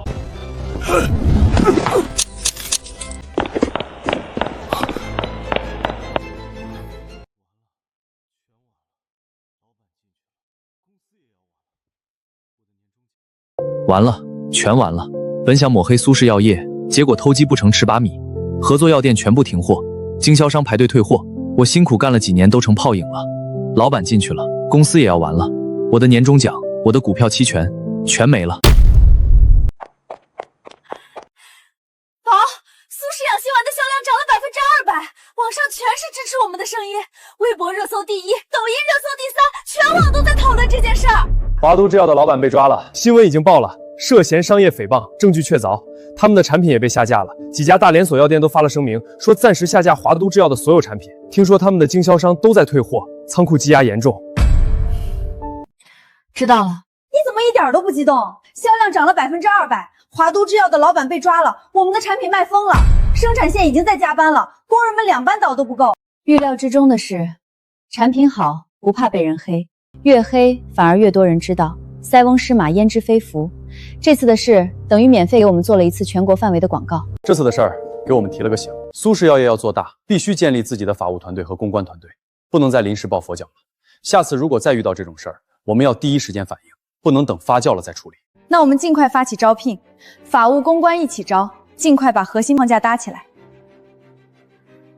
完了，全完了。本想抹黑苏氏药业，结果偷鸡不成蚀把米，合作药店全部停货，经销商排队退货。我辛苦干了几年都成泡影了，老板进去了，公司也要完了，我的年终奖，我的股票期权全没了。宝，苏氏养心丸的销量涨了200%，网上全是支持我们的声音，微博热搜第1，抖音热搜第3，全网都在讨论这件事儿。华都制药的老板被抓了，新闻已经报了，涉嫌商业诽谤，证据确凿，他们的产品也被下架了。几家大连锁药店都发了声明，说暂时下架华都制药的所有产品。听说他们的经销商都在退货，仓库积压严重。知道了。你怎么一点都不激动？销量涨了200%，华都制药的老板被抓了，我们的产品卖疯了，生产线已经在加班了，工人们2班倒都不够。预料之中的是，产品好不怕被人黑，越黑反而越多人知道。塞翁失马焉知非福，这次的事等于免费给我们做了一次全国范围的广告。这次的事儿给我们提了个醒，苏氏药业要做大，必须建立自己的法务团队和公关团队，不能再临时抱佛脚了。下次如果再遇到这种事儿，我们要第一时间反应，不能等发酵了再处理。那我们尽快发起招聘，法务公关一起招，尽快把核心框架搭起来。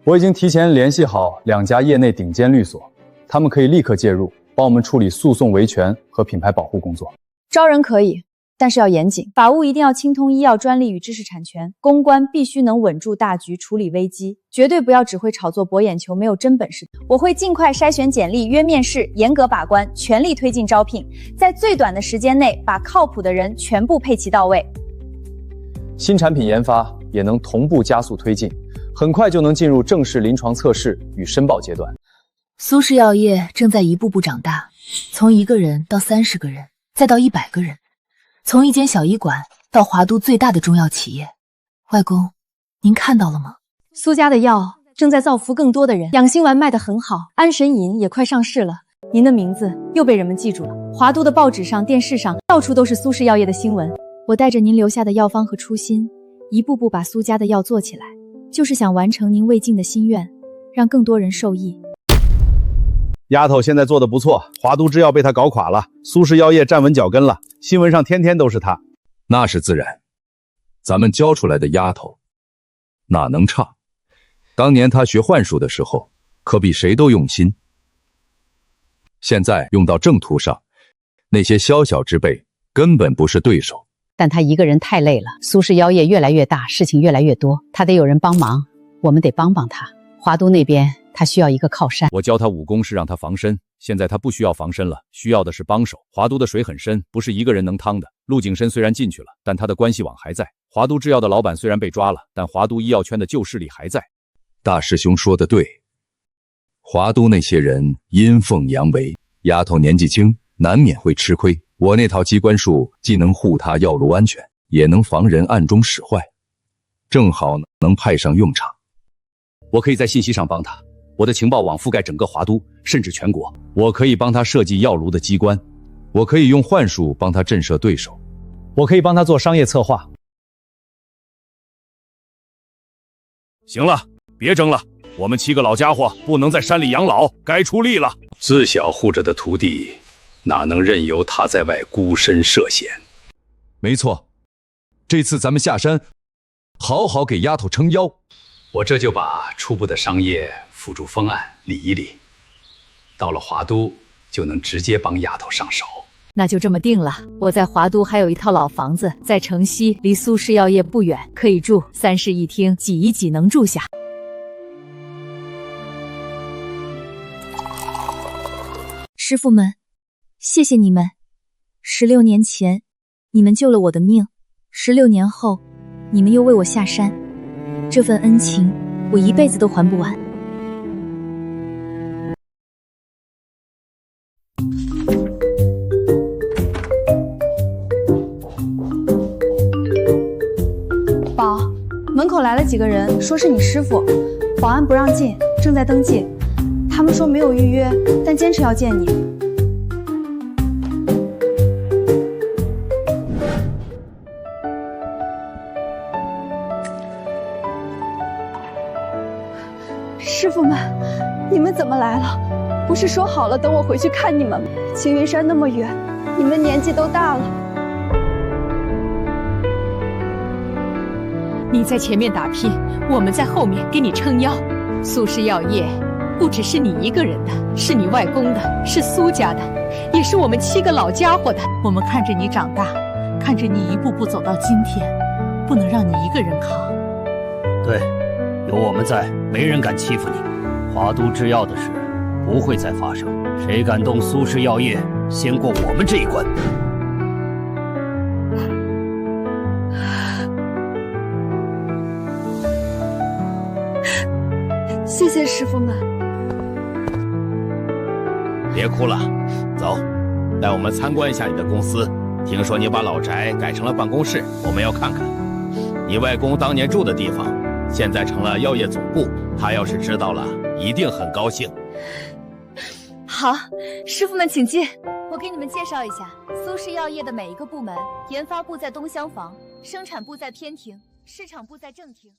我已经提前联系好2家业内顶尖律所，他们可以立刻介入，帮我们处理诉讼维权和品牌保护工作。招人可以，但是要严谨，法务一定要精通医药专利与知识产权，公关必须能稳住大局，处理危机，绝对不要只会炒作博眼球，没有真本事。我会尽快筛选简历，约面试，严格把关，全力推进招聘，在最短的时间内把靠谱的人全部配齐到位。新产品研发也能同步加速推进，很快就能进入正式临床测试与申报阶段。苏氏药业正在一步步长大，从1个人到30个人，再到100个人，从一间小医馆到华都最大的中药企业。外公，您看到了吗？苏家的药正在造福更多的人，养心丸卖得很好，安神饮也快上市了，您的名字又被人们记住了。华都的报纸上、电视上，到处都是苏氏药业的新闻。我带着您留下的药方和初心，一步步把苏家的药做起来，就是想完成您未尽的心愿，让更多人受益。丫头现在做得不错，华都制药被她搞垮了，苏氏药业站稳脚跟了，新闻上天天都是她。那是自然，咱们教出来的丫头哪能差？当年她学幻术的时候，可比谁都用心。现在用到正途上，那些宵小之辈根本不是对手。但他一个人太累了，苏氏药业越来越大，事情越来越多，他得有人帮忙，我们得帮帮他。华都那边他需要一个靠山。我教他武功是让他防身，现在他不需要防身了，需要的是帮手。华都的水很深，不是一个人能趟的。陆景深虽然进去了，但他的关系网还在。华都制药的老板虽然被抓了，但华都医药圈的旧势力还在。大师兄说的对，华都那些人阴奉阳违，丫头年纪轻，难免会吃亏。我那套机关术既能护他药路安全，也能防人暗中使坏，正好能派上用场。我可以在信息上帮他，我的情报网覆盖整个华都，甚至全国。我可以帮他设计药炉的机关，我可以用幻术帮他震慑对手，我可以帮他做商业策划。行了，别争了，我们7个老家伙不能在山里养老，该出力了。自小护着的徒弟，哪能任由他在外孤身涉险？没错，这次咱们下山，好好给丫头撑腰。我这就把初步的商业辅助方案理一理，到了华都就能直接帮丫头上手。那就这么定了。我在华都还有一套老房子，在城西，离苏氏药业不远，可以住，3室1厅，挤一挤能住下。师傅们，谢谢你们。16年前，你们救了我的命；16年后，你们又为我下山，这份恩情，我一辈子都还不完。宝，门口来了几个人，说是你师傅，保安不让进，正在登记。他们说没有预约，但坚持要见你。师傅们，你们怎么来了？不是说好了等我回去看你们吗？青云山那么远，你们年纪都大了。你在前面打拼，我们在后面给你撑腰。苏氏药业不只是你一个人的，是你外公的，是苏家的，也是我们7个老家伙的。我们看着你长大，看着你一步步走到今天，不能让你一个人扛。对，有我们在，没人敢欺负你。华都制药的事不会再发生，谁敢动苏氏药业，先过我们这一关。谢谢师傅们。别哭了，走，带我们参观一下你的公司。听说你把老宅改成了办公室，我们要看看。你外公当年住的地方，现在成了药业总部，他要是知道了，一定很高兴。好，师傅们请进。我给你们介绍一下苏氏药业的每一个部门：研发部在东厢房，生产部在偏厅，市场部在正厅。